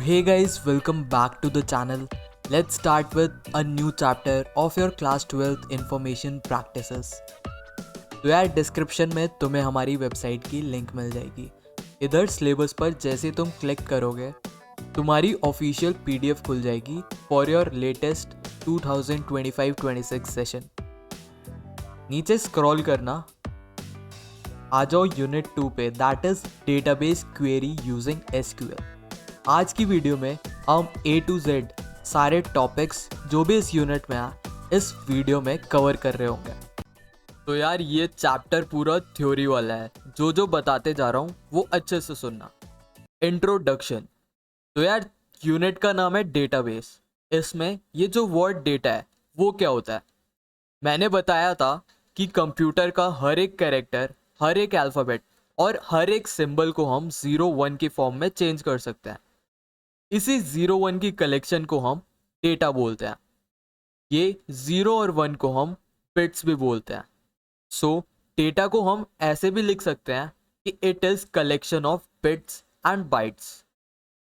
hey guys, welcome back to the channel. Let's start with a new chapter of your class 12th information practices. तो यार description में तुम्हें हमारी website की link मिल जाएगी। इधर सिलेबस पर जैसे तुम क्लिक करोगे तुम्हारी ऑफिशियल पीडीएफ खुल जाएगी फॉर योर लेटेस्ट 2025-26 सेशन। नीचे स्क्रॉल करना, आ जाओ यूनिट 2 पे, that is database query using SQL. आज की वीडियो में हम A to Z सारे टॉपिक्स जो भी इस यूनिट में है इस वीडियो में कवर कर रहे होंगे। तो यार ये चैप्टर पूरा थ्योरी वाला है, जो जो बताते जा रहा हूँ वो अच्छे से सुनना। इंट्रोडक्शन। तो यार यूनिट का नाम है डेटाबेस। इसमें ये जो वर्ड डेटा है वो क्या होता है। मैंने बताया था कि कंप्यूटर का हर एक कैरेक्टर, हर एक अल्फ़ाबेट और हर एक सिंबल को हम 0-1 की फॉर्म में चेंज कर सकते हैं। इसी 0-1 की कलेक्शन को हम डेटा बोलते हैं। ये 0 और 1 को हम बिट्स भी बोलते हैं। सो डेटा को हम ऐसे भी लिख सकते हैं कि it is collection of bits and bytes.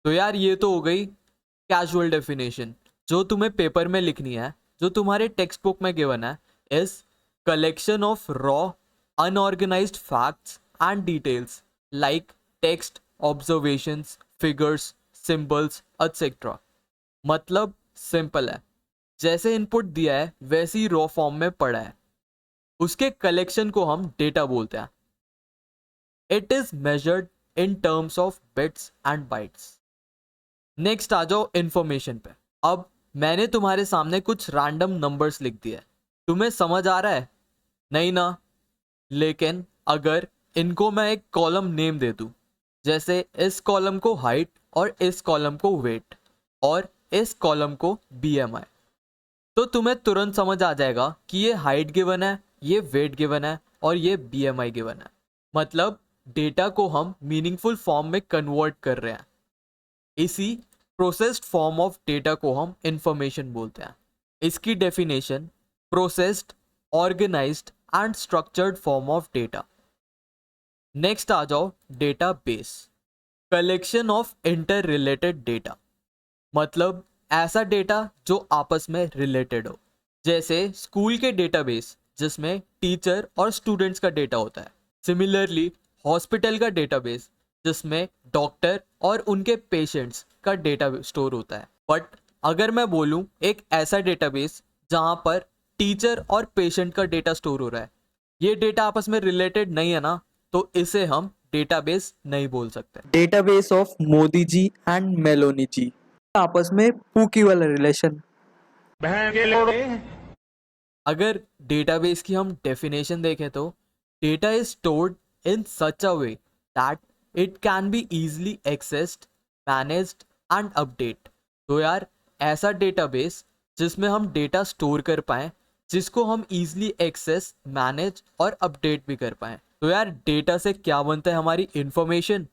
तो यार ये तो हो गई कैजुअल डेफिनेशन जो तुम्हें पेपर में लिखनी है, जो तुम्हारे टेक्स्ट बुक में गिवन है, is collection of raw unorganised facts and details like text, observations, figures, symbols etcetera. मतलब सिंपल है, जैसे इनपुट दिया है वैसे ही रॉ फॉर्म में पड़ा है, उसके कलेक्शन को हम डेटा बोलते हैं। It is measured in terms of bits and bytes. Next आ जाओ इंफॉर्मेशन पे। अब मैंने तुम्हारे सामने कुछ रैंडम नंबर्स लिख दिए, तुम्हें समझ आ रहा है? नहीं ना? लेकिन अगर इनको मैं एक कॉलम नेम दे दूं, जैसे इस कॉलम को हाइट और इस कॉलम को वेट और इस कॉलम को बीएमआई, तो तुम्हें तुरंत समझ आ जाएगा कि ये हाइट गिवन है, ये वेट गिवन है और ये बीएमआई गिवन है। मतलब डेटा को हम मीनिंगफुल फॉर्म में कन्वर्ट कर रहे हैं। इसी प्रोसेस्ड फॉर्म ऑफ डेटा को हम इंफॉर्मेशन बोलते हैं। इसकी definition processed, organised and structured form of data. Next आ जाओ database, collection of interrelated data. मतलब ऐसा डेटा जो आपस में रिलेटेड हो, जैसे स्कूल के डेटाबेस जिसमें टीचर और स्टूडेंट्स का डेटा होता है। सिमिलरली हॉस्पिटल का डेटाबेस जिसमें डॉक्टर और उनके पेशेंट्स का डेटा स्टोर होता है। बट अगर मैं बोलूं एक ऐसा डेटाबेस जहां पर टीचर और पेशेंट का डेटा स्टोर हो रहा है, ये डेटा आपस में रिलेटेड नहीं है ना, तो इसे हम डेटाबेस नहीं बोल सकते। Database of Modi ji and Meloni ji, आपस में पूकी वाला रिलेशन। अगर डेटाबेस की हम डेफिनेशन देखें तो data is stored in such a way that it can be easily accessed, managed and update. तो यार ऐसा डेटाबेस जिसमें हम डेटा स्टोर कर पाएं, जिसको हम इजीली एक्सेस, मैनेज और अपडेट भी कर पाएं। तो यार डेटा से क्या बनता है? हमारी इंफॉर्मेशन।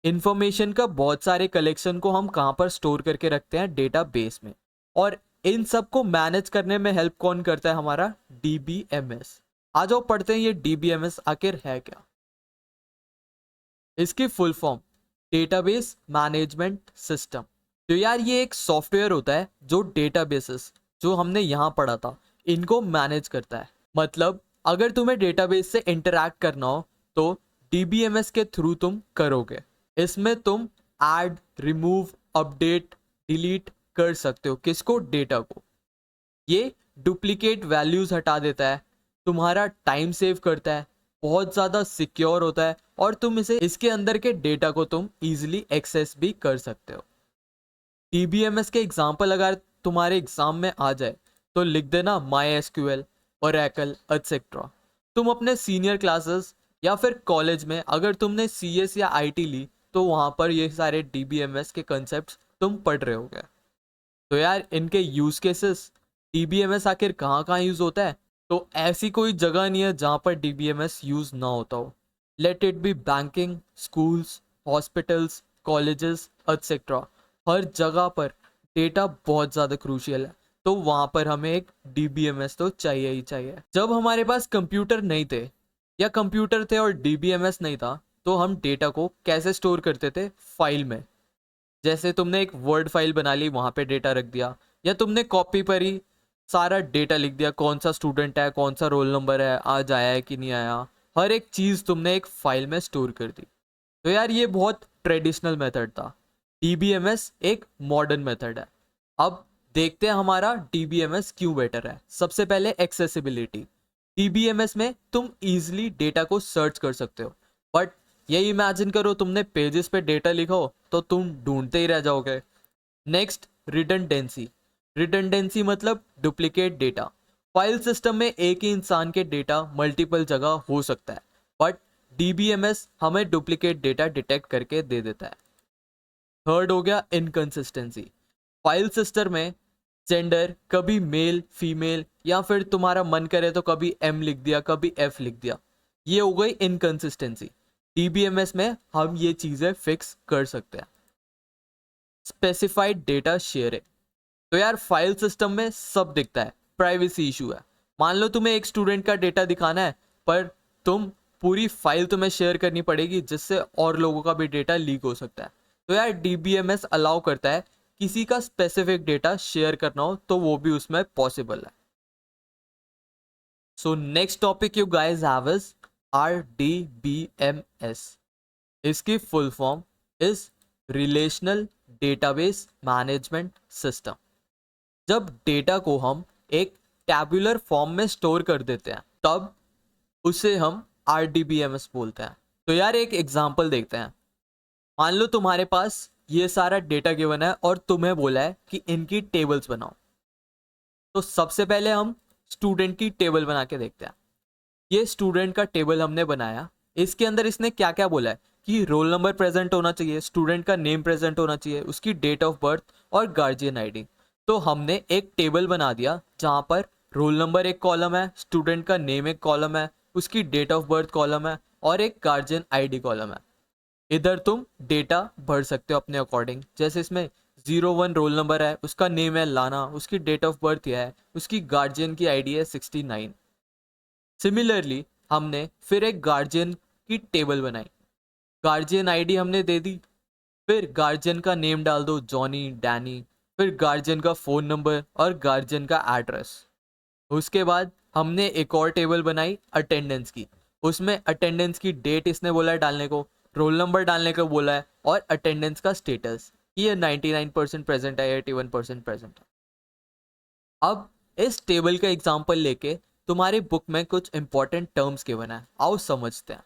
इंफॉर्मेशन का बहुत सारे कलेक्शन को हम कहाँ पर स्टोर करके रखते हैं? डेटाबेस में। और इन सब को मैनेज करने में हेल्प कौन करता है? हमारा डीबीएमएस। आ जाओ पढ़ते हैं ये डीबीएमएस आखिर है क्या। इसकी full form database management system. तो यार ये एक सॉफ्टवेयर होता है जो डेटाबेसेस जो हमने यहाँ पढ़ा था इनको मैनेज करता है। मतलब अगर तुम्हें डेटाबेस से इंटरैक्ट करना हो तो डीबीएमएस के थ्रू तुम करोगे। इसमें तुम ऐड, रिमूव, अपडेट, डिलीट कर सकते हो। किसको? डेटा को। ये डुप्लीकेट वैल्यूज हटा देता है, तुम्हारा टाइम सेव करता है, बहुत ज़्यादा सिक्योर होता है और तुम इसे, इसके अंदर के डेटा को तुम इजीली एक्सेस भी कर सकते हो। डीबीएमएस के एग्जाम्पल अगर तुम्हारे एग्जाम में आ जाए तो लिख देना MySQL, Oracle एटसेट्रा। तुम अपने सीनियर क्लासेस या फिर कॉलेज में अगर तुमने CS या IT ली तो वहाँ पर ये सारे डीबीएमएस के कंसेप्ट तुम पढ़ रहे होगे। तो यार इनके यूज केसेस, डीबीएमएस आखिर कहाँ कहाँ यूज होता है? तो ऐसी कोई जगह नहीं है जहाँ पर डीबीएमएस यूज ना होता हो। Let it be banking, schools, hospitals, colleges etcetera. हर जगह पर डेटा बहुत ज़्यादा क्रूशियल है, तो वहाँ पर हमें एक डीबीएमएस तो चाहिए ही चाहिए। जब हमारे पास कंप्यूटर नहीं थे या कंप्यूटर थे और डीबीएमएस नहीं था तो हम डेटा को कैसे स्टोर करते थे? फाइल में। जैसे तुमने एक वर्ड फाइल बना ली, वहां पे डेटा रख दिया, या तुमने कॉपी पर ही सारा डेटा लिख दिया, कौन सा स्टूडेंट है, कौन सा रोल नंबर है, आज आया है कि नहीं आया, हर एक चीज तुमने एक फाइल में स्टोर कर दी। तो यार ये बहुत ट्रेडिशनल मेथड था। डीबीएमएस एक मॉडर्न मेथड है। अब देखते हैं हमारा डीबीएमएस क्यों बेटर है। सबसे पहले एक्सेसिबिलिटी। डीबीएमएस में तुम इजीली डेटा को सर्च कर सकते हो, बट यही इमेजिन करो तुमने पेजेस पे डेटा लिखा हो तो तुम ढूंढते ही रह जाओगे। Next, redundancy. रिडंडेंसी मतलब डुप्लीकेट डेटा। फाइल सिस्टम में एक ही इंसान के डेटा मल्टीपल जगह हो सकता है, बट डीबीएमएस हमें डुप्लीकेट डेटा डिटेक्ट करके दे देता है। थर्ड हो गया इनकंसिस्टेंसी। फाइल सिस्टम में जेंडर कभी मेल फीमेल, या फिर तुम्हारा मन करे तो कभी एम लिख दिया, कभी एफ लिख दिया, ये हो गई इनकंसिस्टेंसी। डीबीएमएस में हम ये चीजें फिक्स कर सकते हैं। Specified data sharing. तो यार फाइल सिस्टम में सब दिखता है, प्राइवेसी इशू है। मान लो तुम्हें एक स्टूडेंट का डेटा दिखाना है, पर तुम पूरी फाइल तुम्हें शेयर करनी पड़ेगी, जिससे और लोगों का भी डेटा लीक हो सकता है। तो यार डीबीएमएस अलाउ करता है किसी का स्पेसिफिक डेटा शेयर करना हो तो वो भी उसमें पॉसिबल है। So next topic you guys have is RDBMS। इसकी full form is relational database management system. जब डेटा को हम एक टैबुलर फॉर्म में स्टोर कर देते हैं तब उसे हम RDBMS बोलते हैं। तो यार एक एग्जांपल देखते हैं। मान लो तुम्हारे पास ये सारा डेटा गिवन है और तुम्हें बोला है कि इनकी टेबल्स बनाओ। तो सबसे पहले हम स्टूडेंट की टेबल बना के देखते हैं। ये स्टूडेंट का टेबल हमने बनाया। इसके अंदर इसने क्या क्या बोला है कि रोल नंबर प्रेजेंट होना चाहिए, स्टूडेंट का नेम प्रेजेंट होना चाहिए, उसकी डेट ऑफ बर्थ और गार्जियन आईडी। तो हमने एक टेबल बना दिया जहां पर रोल नंबर एक कॉलम है, स्टूडेंट का नेम एक कॉलम है, उसकी डेट ऑफ बर्थ कॉलम है और एक गार्जियन आईडी कॉलम है। इधर तुम डेटा भर सकते हो अपने अकॉर्डिंग। जैसे इसमें 01 रोल नंबर है, उसका नेम है लाना, उसकी डेट ऑफ बर्थ यह है, उसकी गार्जियन की आईडी है 69। सिमिलरली हमने फिर एक गार्जियन की टेबल बनाई। गार्जियन आईडी हमने दे दी, फिर गार्जियन का नेम डाल दो जॉनी डैनी, फिर गार्जियन का फ़ोन नंबर और गार्जियन का एड्रेस। उसके बाद हमने एक और टेबल बनाई अटेंडेंस की। उसमें अटेंडेंस की डेट इसने बोला है डालने को, रोल नंबर डालने को बोला है और अटेंडेंस का स्टेटस, ये 99% प्रेजेंट है, 81% प्रेजेंट है। अब इस टेबल का एग्जांपल लेके तुम्हारी बुक में कुछ इंपॉर्टेंट टर्म्स गिवन है, आओ समझते हैं।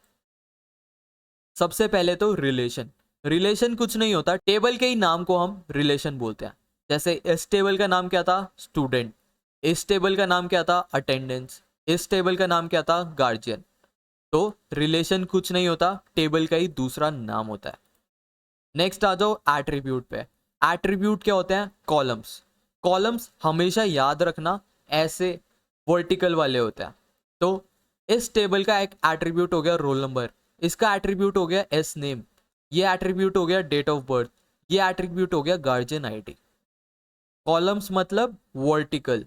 सबसे पहले तो रिलेशन। रिलेशन कुछ नहीं होता, टेबल के ही नाम को हम रिलेशन बोलते हैं। जैसे इस टेबल का नाम क्या था, स्टूडेंट। इस टेबल का नाम क्या था, अटेंडेंस। इस टेबल का नाम क्या था, गार्जियन। तो रिलेशन कुछ नहीं होता, टेबल का ही दूसरा नाम होता है। नेक्स्ट आ जाओ एट्रीब्यूट पे। एट्रीब्यूट क्या होते हैं, कॉलम्स। कॉलम्स हमेशा याद रखना ऐसे वर्टिकल वाले होते हैं। तो इस टेबल का एक एट्रीब्यूट हो गया रोल नंबर, इसका एट्रीब्यूट हो गया एस नेम, ये एट्रीब्यूट हो गया डेट ऑफ बर्थ, ये एट्रीब्यूट हो गया गार्जियन आईडी। कॉलम्स मतलब वर्टिकल,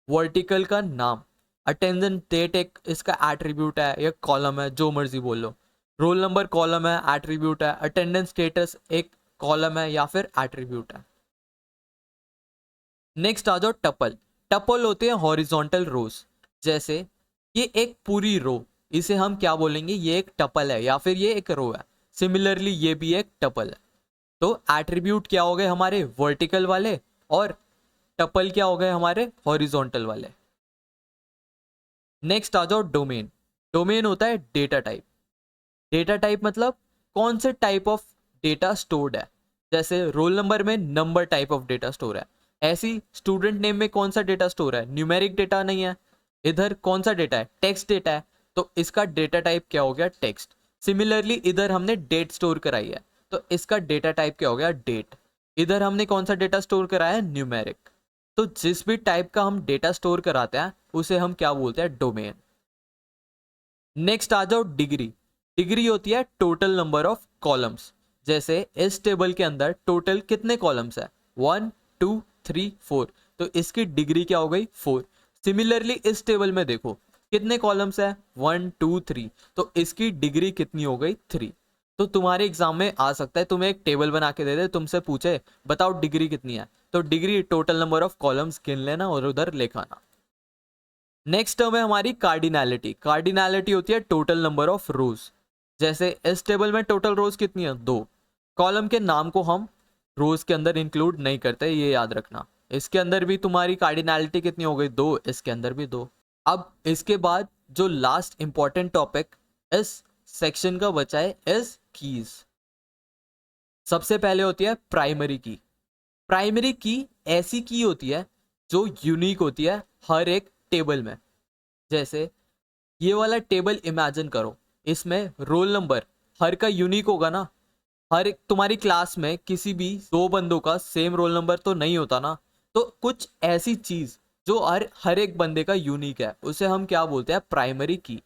वर्टिकल का नाम। अटेंडेंस डेट एक इसका एट्रीब्यूट है, एक कॉलम है, जो मर्जी बोल लो। रोल नंबर कॉलम है, एट्रीब्यूट है। अटेंडेंस स्टेटस एक कॉलम है या फिर एट्रीब्यूट है। नेक्स्ट आ जाओ टपल। टपल होते हैं हॉरिजॉन्टल रोज। जैसे ये एक पूरी रो, इसे हम क्या बोलेंगे, ये एक टपल है या फिर ये एक रो है। सिमिलरली ये भी एक टपल है। तो एट्रीब्यूट क्या हो गए हमारे, वर्टिकल वाले, और टपल क्या हो गए हमारे, हॉरिजॉन्टल वाले। नेक्स्ट आ जाओ डोमेन। डोमेन होता है डेटा टाइप। डेटा टाइप मतलब कौन से टाइप ऑफ डेटा स्टोर्ड है। जैसे रोल नंबर में number type of data store है, ऐसी स्टूडेंट नेम में कौन सा डेटा स्टोर है, न्यूमेरिक डेटा नहीं है। इधर कौन सा डेटा है, टेक्स्ट डेटा है, तो इसका डेटा टाइप क्या हो गया, टेक्स्ट। सिमिलरली इधर हमने डेट स्टोर कराई है, तो इसका डेटा टाइप क्या हो गया, डेट। इधर हमने कौन सा डेटा स्टोर कराया है, न्यूमेरिक। तो जिस भी टाइप का हम डेटा स्टोर कराते हैं उसे हम क्या बोलते हैं, डोमेन। नेक्स्ट आ जाओ डिग्री। डिग्री होती है टोटल नंबर ऑफ कॉलम्स। जैसे इस टेबल के अंदर टोटल कितने कॉलम्स है, 1 2 3 4, तो इसकी डिग्री क्या हो गई, 4। सिमिलरली इस टेबल में देखो कितने कॉलम्स है, 1 2 3, तो इसकी डिग्री कितनी हो गई, 3। तो तुम्हारे एग्जाम में आ सकता है, तुम्हें एक टेबल बना के दे दे, तुमसे पूछे बताओ डिग्री कितनी है, तो degree total number of columns गिन लेना और उधर लिखाना। नेक्स्ट टर्म है हमारी कार्डिनैलिटी। कार्डिनैलिटी होती है टोटल नंबर ऑफ रोज। जैसे इस टेबल में टोटल रोज कितनी है, 2। कॉलम के नाम को हम रोज के अंदर इंक्लूड नहीं करते, ये याद रखना। इसके अंदर भी तुम्हारी कार्डिनैलिटी कितनी हो गई, 2, इसके अंदर भी 2। अब इसके बाद जो लास्ट इंपॉर्टेंट टॉपिक इस सेक्शन का बचा है इज कीज। सबसे पहले होती है प्राइमरी की। प्राइमरी की ऐसी की होती है जो यूनिक होती है हर एक टेबल में। जैसे ये वाला टेबल इमेजिन करो, इसमें रोल नंबर हर का यूनिक होगा ना। हर एक तुम्हारी क्लास में किसी भी 2 बंदों का सेम रोल नंबर तो नहीं होता ना। तो कुछ ऐसी चीज जो हर एक बंदे का यूनिक है, उसे हम क्या बोलते हैं, प्राइमरी की।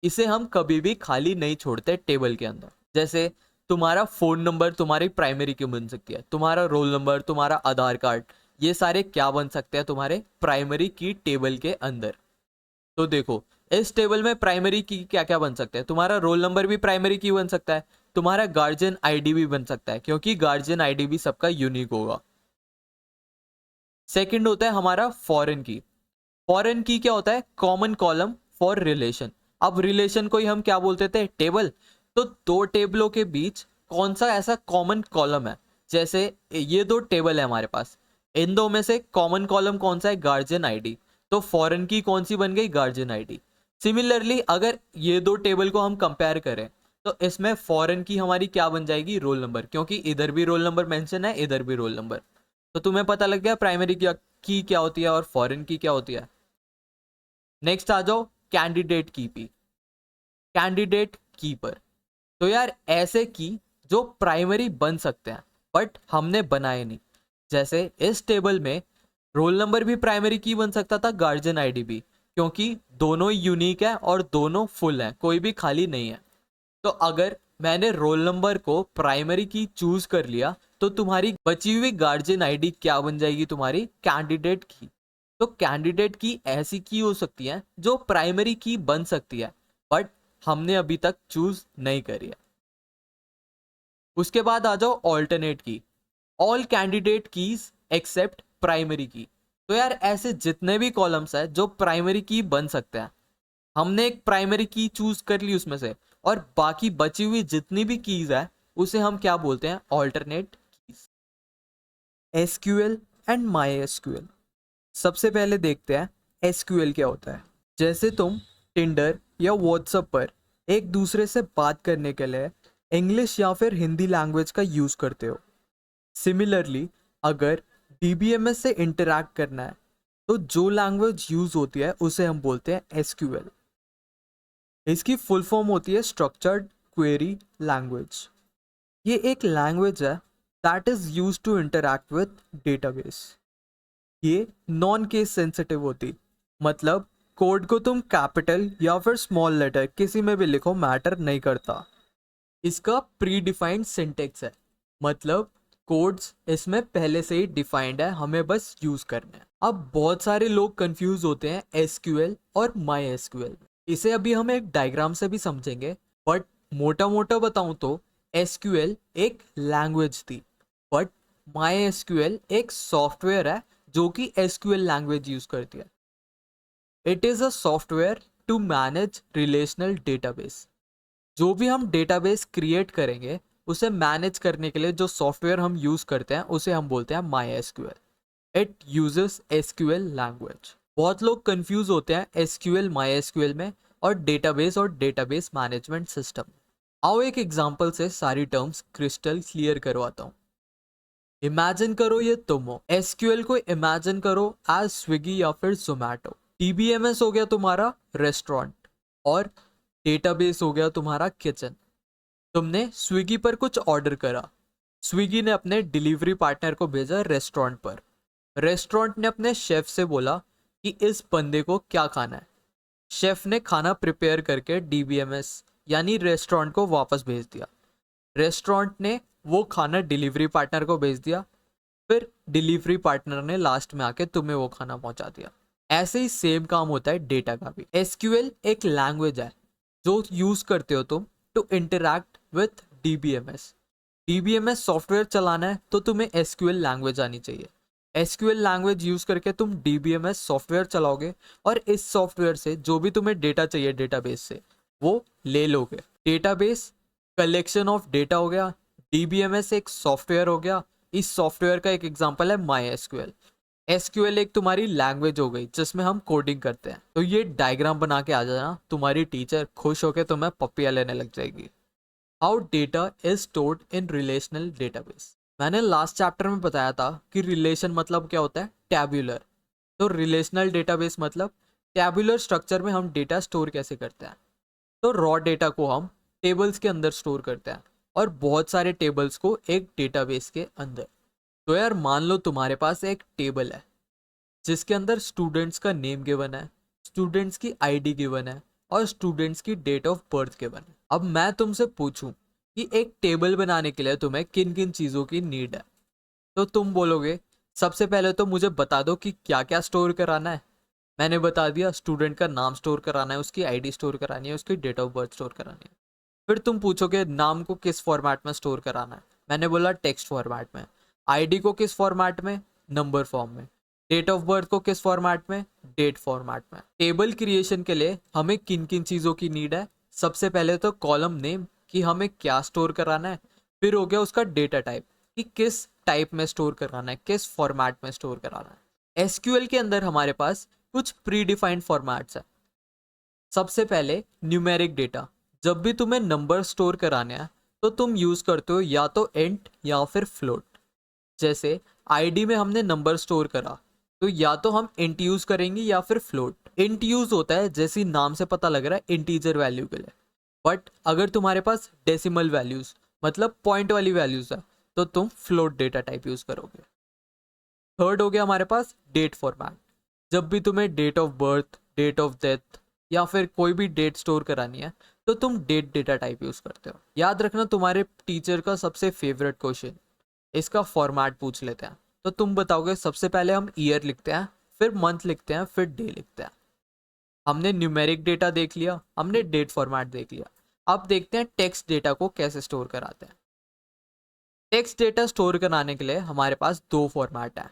इसे हम कभी भी खाली नहीं छोड़ते टेबल के अंदर। जैसे तुम्हारा फोन नंबर तुम्हारी प्राइमरी की बन सकती है, तुम्हारा रोल नंबर, तुम्हारा आधार कार्ड, ये सारे क्या बन सकते हैं तुम्हारे प्राइमरी की टेबल के अंदर। तो देखो इस टेबल में प्राइमरी की क्या क्या बन सकते हैं, तुम्हारा रोल नंबर भी प्राइमरी की बन सकता है, तुम्हारा गार्जियन आईडी भी बन सकता है, क्योंकि गार्जियन आईडी भी सबका यूनिक होगा। सेकंड होता है हमारा फॉरेन की। फॉरेन की क्या होता है, कॉमन कॉलम फॉर रिलेशन। अब रिलेशन को ही हम क्या बोलते थे, टेबल। तो 2 टेबलों के बीच कौन सा ऐसा कॉमन कॉलम है। जैसे ये 2 टेबल है हमारे पास, इन 2 में से कॉमन कॉलम कौन सा है, गार्जियन आईडी। तो फॉरेन की कौन सी बन गई, गार्जियन आईडी। सिमिलरली अगर ये 2 टेबल को हम कंपेयर करें तो इसमें फॉरेन की हमारी क्या बन जाएगी, रोल नंबर, क्योंकि इधर भी रोल नंबर मेंशन है, इधर भी रोल नंबर। तो तुम्हें पता लग गया प्राइमरी की क्या होती है और फॉरेन की क्या होती है। नेक्स्ट आ जाओ कैंडिडेट की पी, कैंडिडेट की पर। तो यार ऐसे की जो प्राइमरी बन सकते हैं बट हमने बनाए नहीं। जैसे इस टेबल में रोल नंबर भी प्राइमरी की बन सकता था, गार्जियन आईडी भी, क्योंकि दोनों ही यूनिक है और दोनों फुल हैं, कोई भी खाली नहीं है। तो अगर मैंने रोल नंबर को प्राइमरी की चूज कर लिया तो तुम्हारी बची हुई गार्जियन आईडी क्या बन जाएगी, तुम्हारी कैंडिडेट की। तो कैंडिडेट की ऐसी की हो सकती है जो प्राइमरी की बन सकती है बट हमने अभी तक चूज नहीं करी है। उसके बाद आ जाओ alternate key. All candidate keys except primary key. तो यार ऐसे जितने भी कॉलम्स है जो प्राइमरी की बन सकते हैं, हमने एक प्राइमरी की चूज कर ली उसमें से, और बाकी बची हुई जितनी भी कीज है उसे हम क्या बोलते हैं, alternate keys. SQL and my SQL. सबसे पहले देखते हैं एसक्यूएल क्या होता है। जैसे तुम टिंडर या व्हाट्सएप पर एक दूसरे से बात करने के लिए इंग्लिश या फिर हिंदी लैंग्वेज का यूज करते हो। सिमिलरली अगर डीबीएमएस से इंटरैक्ट करना है तो जो लैंग्वेज यूज होती है उसे हम बोलते हैं एसक्यूएल। इसकी फुल फॉर्म होती है स्ट्रक्चर्ड क्वेरी लैंग्वेज। ये एक लैंग्वेज है that is use to interact with database. ये नॉन केस सेंसिटिव होती, मतलब कोड को तुम कैपिटल या फिर स्मॉल लेटर किसी में भी लिखो, मैटर नहीं करता। इसका प्री डिफाइंड सिंटेक्स है, मतलब कोड्स इसमें पहले से ही डिफाइंड है, हमें बस यूज करना है। अब बहुत सारे लोग कंफ्यूज होते हैं एसक्यूएल और माई एसक्यूएल। इसे अभी हम एक डायग्राम से भी समझेंगे, बट मोटा मोटा बताऊं तो एसक्यूएल एक लैंग्वेज थी बट माई एसक्यूएल एक सॉफ्टवेयर है जो कि एसक्यूएल लैंग्वेज यूज करती है। It is a software to manage relational database. जो भी हम डेटाबेस क्रिएट करेंगे उसे मैनेज करने के लिए जो सॉफ्टवेयर हम यूज करते हैं उसे हम बोलते हैं my SQL. It uses SQL language. बहुत लोग कंफ्यूज होते हैं एसक्यूएल माई एसक्यूएल में और डेटाबेस मैनेजमेंट सिस्टम। आओ एक एग्जांपल से सारी टर्म्स क्रिस्टल क्लियर करवाता हूँ। इमेजिन करो ये तुम हो। एसक्यूएल को इमेजिन करो एज स्विगी या फिर जोमैटो। टीबीएमएस हो गया तुम्हारा रेस्टोरेंट और डेटाबेस हो गया तुम्हारा किचन। तुमने स्विगी पर कुछ ऑर्डर करा, स्विगी ने अपने डिलीवरी पार्टनर को भेजा रेस्टोरेंट पर। रेस्टोरेंट ने अपने शेफ से बोला कि इस बंदे को क्या खाना है। शेफ ने खाना प्रिपेयर करके डीबीएमएस यानी रेस्टोरेंट को वापस भेज दिया। रेस्टोरेंट ने वो खाना डिलीवरी पार्टनर को भेज दिया, फिर डिलीवरी पार्टनर ने लास्ट में आके तुम्हें वो खाना पहुंचा दिया। ऐसे ही सेम काम होता है डेटा का भी। एसक्यूएल एक लैंग्वेज है जो यूज करते हो तुम to interact with DBMS। DBMS software चलाना है तो तुम्हें SQL लैंग्वेज आनी चाहिए। SQL लैंग्वेज यूज करके तुम DBMS सॉफ्टवेयर चलाओगे और इस सॉफ्टवेयर से जो भी तुम्हें डेटा चाहिए डेटाबेस से वो ले लोगे। डेटाबेस कलेक्शन ऑफ डेटा हो गया, DBMS एक सॉफ्टवेयर हो गया। इस सॉफ्टवेयर का एक एग्जांपल है MySQL। SQL एक तुम्हारी लैंग्वेज हो गई जिसमें हम कोडिंग करते हैं। तो ये डायग्राम बना के आ जाना, तुम्हारी टीचर खुश होकर तुम्हें पप्पियां लेने लग जाएगी। How data is stored in relational database. मैंने लास्ट चैप्टर में बताया था कि रिलेशन मतलब क्या होता है, टैब्यूलर। तो रिलेशनल डेटाबेस मतलब टैब्यूलर स्ट्रक्चर में हम डेटा स्टोर कैसे करते हैं। तो रॉ डेटा को हम टेबल्स के अंदर स्टोर करते हैं और बहुत सारे टेबल्स को एक डेटाबेस के अंदर। तो यार मान लो तुम्हारे पास एक टेबल है जिसके अंदर स्टूडेंट्स का नेम गिवन है, स्टूडेंट्स की आईडी गिवन है और स्टूडेंट्स की डेट ऑफ बर्थ गिवन है। अब मैं तुमसे पूछूं कि एक टेबल बनाने के लिए तुम्हें किन किन चीज़ों की नीड है, तो तुम बोलोगे सबसे पहले तो मुझे बता दो कि क्या क्या स्टोर कराना है। मैंने बता दिया, स्टूडेंट का नाम स्टोर कराना है, उसकी आईडी स्टोर करानी है, उसकी डेट ऑफ बर्थ स्टोर करानी है। फिर तुम पूछोगे नाम को किस फॉर्मेट में स्टोर कराना है। मैंने बोला टेक्स्ट फॉर्मेट में। आईडी को किस फॉर्मेट में, नंबर फॉर्म में। डेट ऑफ बर्थ को किस फॉर्मेट में, डेट फॉर्मेट में। टेबल क्रिएशन के लिए हमें किन किन चीज़ों की नीड है, सबसे पहले तो कॉलम नेम कि हमें क्या स्टोर कराना है। फिर हो गया उसका डेटा टाइप कि किस टाइप में स्टोर कराना है, किस फॉर्मेट में स्टोर कराना है। एसक्यूएल के अंदर हमारे पास कुछ प्री डिफाइंड फॉर्मेट्स है। सबसे पहले न्यूमेरिक डेटा। जब भी तुम्हें नंबर स्टोर कराने हैं तो तुम यूज करते हो या तो इंट या फिर फ्लोट। जैसे आईडी में हमने नंबर स्टोर करा तो या तो हम इंट यूज करेंगे या फिर फ्लोट। इंट यूज होता है जैसे नाम से पता लग रहा है इंटीजर वैल्यू के लिए, बट अगर तुम्हारे पास डेसिमल वैल्यूज मतलब पॉइंट वाली वैल्यूज है तो तुम फ्लोट डेटा टाइप यूज करोगे। थर्ड हो गया हमारे पास डेट फॉर्मेट। जब भी तुम्हें date of birth, date of death या फिर कोई भी डेट स्टोर करानी है तो तुम डेट डेटा टाइप यूज करते हो। याद रखना तुम्हारे टीचर का सबसे फेवरेट क्वेश्चन, इसका फॉर्मेट पूछ लेते हैं तो तुम बताओगे सबसे पहले हम ईयर लिखते हैं, फिर मंथ लिखते हैं, फिर डे लिखते हैं। हमने न्यूमेरिक डेटा देख लिया, हमने डेट फॉर्मेट देख लिया। अब देखते हैं टेक्स्ट डेटा को कैसे स्टोर कराते हैं। टेक्स्ट डेटा स्टोर कराने के लिए हमारे पास दो फॉर्मेट है,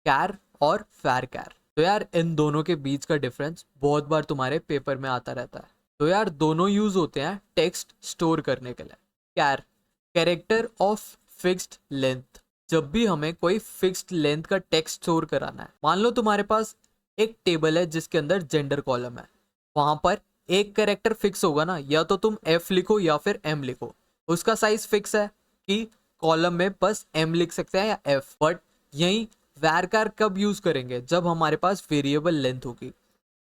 कैर और फैर कैर। तो यार इन दोनों के बीच का डिफरेंस बहुत बार तुम्हारे पेपर में आता रहता है। तो यार दोनों यूज होते हैं टेक्स्ट स्टोर करने के लिए। कैर, कैरेक्टर ऑफ फिक्स्ड लेंथ। जब भी हमें कोई फिक्स्ड लेंथ का टेक्स्ट स्टोर कराना है, मान लो तुम्हारे पास एक टेबल है जिसके अंदर जेंडर कॉलम है, वहां पर एक कैरेक्टर फिक्स होगा ना, या तो तुम एफ लिखो या फिर एम लिखो। उसका साइज फिक्स है कि कॉलम में बस एम लिख सकते हैं या एफ। बट यही वैरकार कब यूज करेंगे, जब हमारे पास वेरिएबल लेंथ होगी।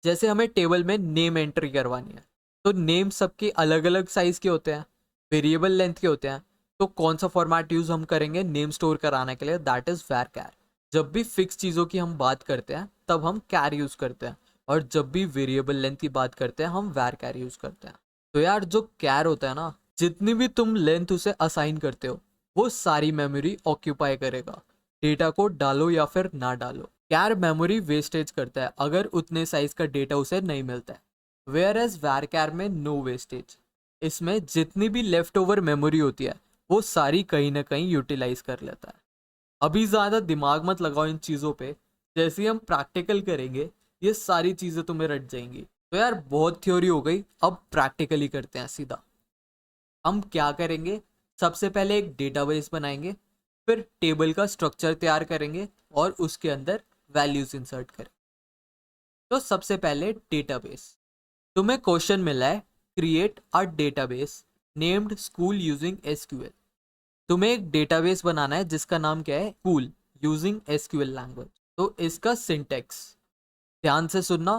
जैसे हमें टेबल में नेम एंट्री करवानी है तो नेम सबके अलग अलग साइज के होते हैं, वेरिएबल लेंथ के होते हैं। तो कौन सा फॉर्मेट यूज हम करेंगे नेम स्टोर कराने के लिए, दैट इज वैरकार। जब भी फिक्स चीज़ों की हम बात करते हैं तब हम कैर यूज करते हैं, और जब भी वेरिएबल लेंथ की बात करते हैं हम वैरकार यूज करते हैं। तो यार जो कैर होता है ना, जितनी भी तुम लेंथ उसे असाइन करते हो वो सारी मेमोरी ऑक्यूपाई करेगा, डेटा को डालो या फिर ना डालो। कैर मेमोरी वेस्टेज करता है अगर उतने साइज का डेटा उसे नहीं मिलता है, वेयर एज वैरकार में नो वेस्टेज। इसमें जितनी भी लेफ्ट ओवर मेमोरी होती है वो सारी कहीं ना कहीं यूटिलाइज कर लेता है। अभी ज़्यादा दिमाग मत लगाओ इन चीज़ों पे, जैसे ही हम प्रैक्टिकल करेंगे ये सारी चीज़ें तुम्हें रट जाएंगी। तो यार बहुत थ्योरी हो गई, अब प्रैक्टिकली करते हैं सीधा। हम क्या करेंगे, सबसे पहले एक डेटाबेस बनाएंगे, फिर टेबल का स्ट्रक्चर तैयार करेंगे और उसके अंदर वैल्यूज इंसर्ट करें। तो सबसे पहले डेटाबेस। तुम्हें क्वेश्चन मिला है create a database named school using SQL. तुम्हें एक डेटाबेस बनाना है जिसका नाम क्या है, स्कूल यूजिंग एसक्यूएल लैंग्वेज। तो इसका सिंटेक्स ध्यान से सुनना,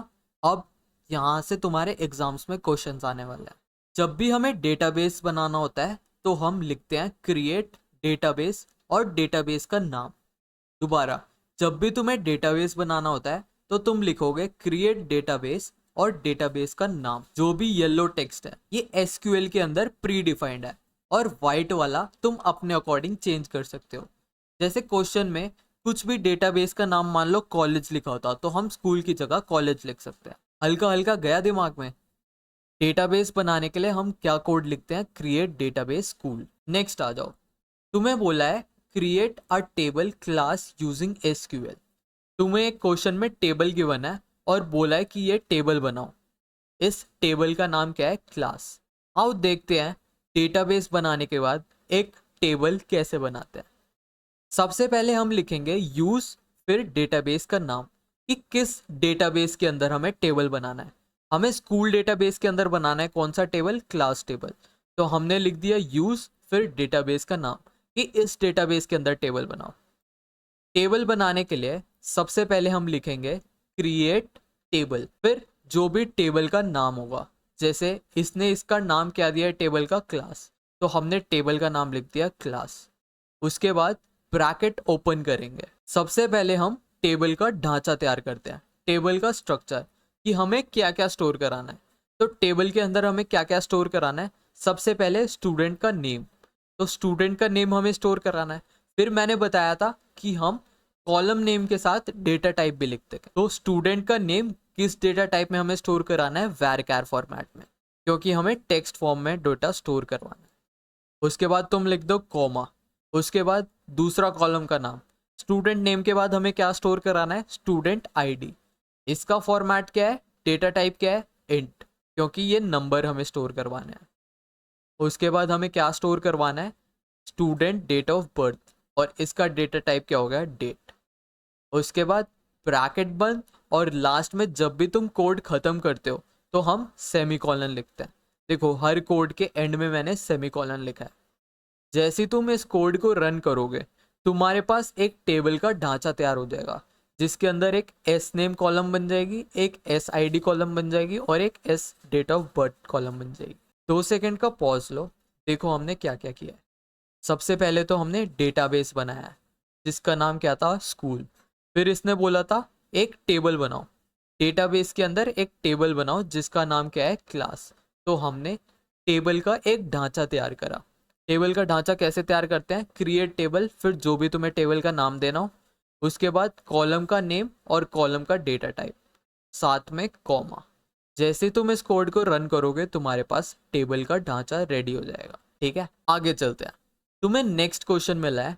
अब यहाँ से तुम्हारे एग्जाम्स में क्वेश्चंस आने वाले हैं। जब भी हमें डेटाबेस बनाना होता है तो हम लिखते हैं क्रिएट डेटाबेस और डेटाबेस का नाम। दोबारा, जब भी तुम्हें डेटाबेस बनाना होता है तो तुम लिखोगे क्रिएट डेटाबेस और डेटाबेस का नाम। जो भी येलो टेक्स्ट है ये एसक्यूएल के अंदर प्री डिफाइंड है, और वाइट वाला तुम अपने अकॉर्डिंग चेंज कर सकते हो। जैसे क्वेश्चन में कुछ भी डेटाबेस का नाम मान लो कॉलेज लिखा होता तो हम स्कूल की जगह कॉलेज लिख सकते हैं। हल्का हल्का गया दिमाग में। डेटाबेस बनाने के लिए हम क्या कोड लिखते हैं, क्रिएट डेटाबेस स्कूल। नेक्स्ट आ जाओ, तुम्हें बोला है create a table class using SQL. तुम्हें एक क्वेश्चन में टेबल गिवन है और बोला है कि ये टेबल बनाओ। इस टेबल का नाम क्या है? क्लास। आओ देखते हैं डेटाबेस बनाने के बाद एक टेबल कैसे बनाते हैं। सबसे पहले हम लिखेंगे यूज, फिर डेटाबेस का नाम कि किस डेटाबेस के अंदर हमें टेबल बनाना है। हमें स्कूल डेटाबेस के अंदर बनाना है कौन सा टेबल? Class table. तो हमने लिख दिया यूज फिर डेटाबेस का नाम कि इस डेटाबेस के अंदर टेबल बनाओ। टेबल बनाने के लिए सबसे पहले हम लिखेंगे क्रिएट टेबल, फिर जो भी टेबल का नाम होगा। जैसे इसने इसका नाम क्या दिया है टेबल का? क्लास, तो हमने टेबल का नाम लिख दिया क्लास। उसके बाद ब्रैकेट ओपन करेंगे। सबसे पहले हम टेबल का ढांचा तैयार करते हैं, टेबल का स्ट्रक्चर कि हमें क्या क्या स्टोर कराना है। तो टेबल के अंदर हमें क्या क्या स्टोर कराना है? सबसे पहले स्टूडेंट का नेम, तो स्टूडेंट का नेम हमें स्टोर कराना है। फिर मैंने बताया था कि हम कॉलम नेम के साथ डेटा टाइप भी लिखते हैं। तो स्टूडेंट का नेम किस डेटा टाइप में हमें स्टोर कराना है? varchar फॉर्मेट में, क्योंकि हमें टेक्स्ट फॉर्म में डेटा स्टोर करवाना है। उसके बाद तुम लिख दो कॉमा, उसके बाद दूसरा कॉलम का नाम। स्टूडेंट नेम के बाद हमें क्या स्टोर कराना है? Student ID. इसका फॉर्मेट क्या है? डेटा टाइप क्या है? इंट, क्योंकि ये नंबर हमें स्टोर करवाना है। उसके बाद हमें क्या स्टोर करवाना है? स्टूडेंट डेट ऑफ बर्थ, और इसका डेटा टाइप क्या हो गया? डेट। उसके बाद ब्रैकेट बंद, और लास्ट में जब भी तुम कोड खत्म करते हो तो हम सेमीकोलन लिखते हैं। देखो हर कोड के एंड में मैंने सेमीकोलन लिखा है। जैसे ही तुम इस कोड को रन करोगे तुम्हारे पास एक टेबल का ढांचा तैयार हो जाएगा, जिसके अंदर एक एस नेम कॉलम बन जाएगी, एक एस आईडी कॉलम बन जाएगी और एक as date of birth column बन जाएगी। 2 सेकंड का पॉज लो, देखो हमने क्या क्या किया है। सबसे पहले तो हमने डेटाबेस बनाया है जिसका नाम क्या था? स्कूल। फिर इसने बोला था एक टेबल बनाओ, डेटाबेस के अंदर एक टेबल बनाओ जिसका नाम क्या है? क्लास। तो हमने टेबल का एक ढांचा तैयार करा। टेबल का ढांचा कैसे तैयार करते हैं? क्रिएट टेबल, फिर जो भी तुम्हें टेबल का नाम देना हो, उसके बाद कॉलम का नेम और कॉलम का डेटा टाइप, साथ में कॉमा। जैसे तुम इस कोड को रन करोगे तुम्हारे पास टेबल का ढांचा रेडी हो जाएगा। ठीक है, आगे चलते हैं। तुम्हें नेक्स्ट क्वेश्चन मिला है।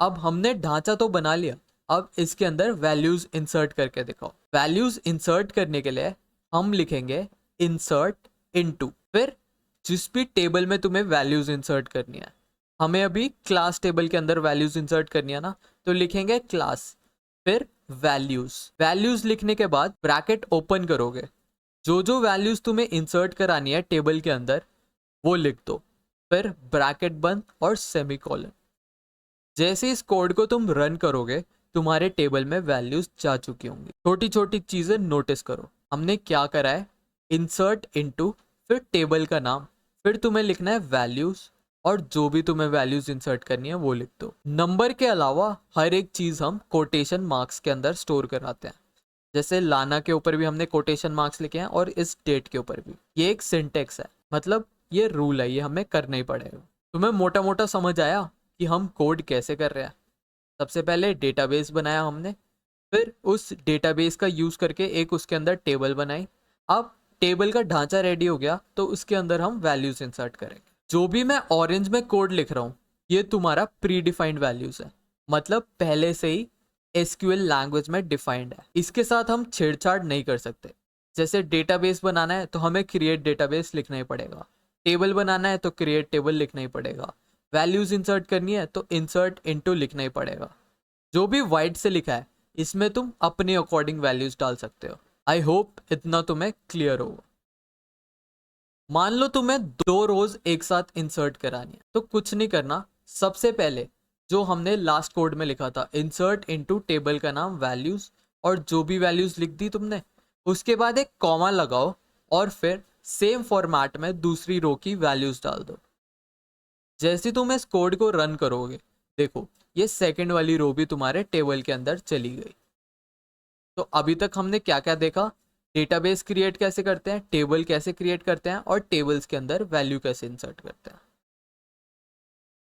अब हमने ढांचा तो बना लिया, अब इसके अंदर वैल्यूज इंसर्ट करके दिखाओ। वैल्यूज इंसर्ट करने के लिए हम लिखेंगे इंसर्ट इनटू, फिर जिस भी टेबल में तुम्हें वैल्यूज इंसर्ट करनी है, हमें अभी क्लास टेबल के अंदर वैल्यूज इंसर्ट करनी है ना, तो लिखेंगे क्लास, फिर वैल्यूज। वैल्यूज लिखने के बाद ब्रैकेट ओपन करोगे, जो जो वैल्यूज तुम्हें इंसर्ट करानी है टेबल के अंदर वो लिख दो, फिर ब्रैकेट बंद और सेमीकोलन। जैसे इस कोड को तुम रन करोगे तुम्हारे टेबल में वैल्यूज जा चुकी होंगी। छोटी छोटी चीजें नोटिस करो, हमने क्या करा है? इंसर्ट इनटू, फिर टेबल का नाम, फिर तुम्हें लिखना है वैल्यूज, और जो भी तुम्हें वैल्यूज इंसर्ट करनी है वो लिख दो। नंबर के अलावा हर एक चीज हम कोटेशन मार्क्स के अंदर स्टोर कराते हैं। जैसे लाना के ऊपर भी हमने कोटेशन मार्क्स लिखे हैं और इस डेट के ऊपर भी। ये एक सिंटेक्स है, मतलब ये रूल है, ये हमें करना ही पड़ेगा। तुम्हें मोटा मोटा समझ आया कि हम कोड कैसे कर रहे हैं? सबसे पहले डेटाबेस बनाया हमने, फिर उस डेटाबेस का यूज करके एक उसके अंदर टेबल बनाई। अब टेबल का ढांचा रेडी हो गया तो उसके अंदर हम वैल्यूज इंसर्ट करेंगे। जो भी मैं ऑरेंज में कोड लिख रहा हूँ ये तुम्हारा प्री डिफाइंड वैल्यूज है, मतलब पहले से ही एसक्यूएल लैंग्वेज में डिफाइंड है। इसके साथ हम छेड़छाड़ नहीं कर सकते। जैसे डेटाबेस बनाना है तो हमें क्रिएट डेटाबेस लिखना ही पड़ेगा, टेबल बनाना है तो क्रिएट टेबल लिखना ही पड़ेगा, वैल्यूज इंसर्ट करनी है तो इंसर्ट इनटू लिखना ही पड़ेगा। जो भी वाइट से लिखा है इसमें तुम अपने अकॉर्डिंग वैल्यूज डाल सकते हो। आई होप इतना तुम्हें क्लियर होगा। मान लो तुम्हें 2 रोज एक साथ इंसर्ट करानी है, तो कुछ नहीं करना। सबसे पहले जो हमने लास्ट कोड में लिखा था इंसर्ट इनटू टेबल का नाम वैल्यूज, और जो भी वैल्यूज लिख दी तुमने उसके बाद एक कॉमा लगाओ और फिर सेम फॉर्मेट में दूसरी रो की वैल्यूज डाल दो। जैसे तुम इस कोड को रन करोगे देखो ये सेकंड वाली रो भी तुम्हारे टेबल के अंदर चली गई। तो अभी तक हमने क्या क्या देखा? डेटाबेस क्रिएट कैसे करते हैं, टेबल कैसे क्रिएट करते हैं, और टेबल्स के अंदर वैल्यू कैसे इंसर्ट करते हैं।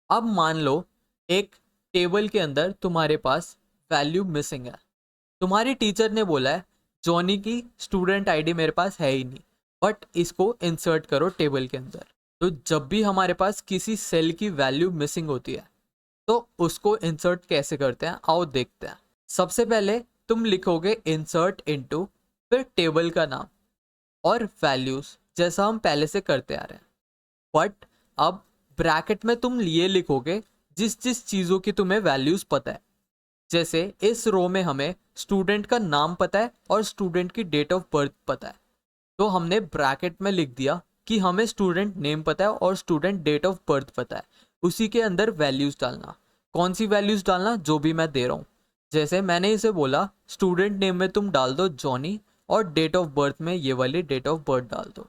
अब मान लो एक टेबल के अंदर तुम्हारे पास वैल्यू मिसिंग है। तुम्हारी टीचर ने बोला है जॉनी की स्टूडेंट आईडी मेरे पास है ही नहीं, बट इसको इंसर्ट करो टेबल के अंदर। तो जब भी हमारे पास किसी सेल की वैल्यू मिसिंग होती है तो उसको इंसर्ट कैसे करते हैं, आओ देखते हैं। सबसे पहले तुम लिखोगे इंसर्ट इनटू, फिर टेबल का नाम और वैल्यूज, जैसा हम पहले से करते आ रहे हैं। बट अब ब्रैकेट में तुम ये लिखोगे जिस जिस चीज़ों की तुम्हें वैल्यूज पता है। जैसे इस रो में हमें स्टूडेंट का नाम पता है और स्टूडेंट की डेट ऑफ बर्थ पता है, तो हमने ब्रैकेट में लिख दिया कि हमें स्टूडेंट नेम पता है और स्टूडेंट डेट ऑफ बर्थ पता है। उसी के अंदर वैल्यूज डालना। कौन सी वैल्यूज डालना, जो भी मैं दे रहा हूँ। जैसे मैंने इसे बोला स्टूडेंट नेम में तुम डाल दो जॉनी और डेट ऑफ बर्थ में ये वाली डेट ऑफ बर्थ डाल दो।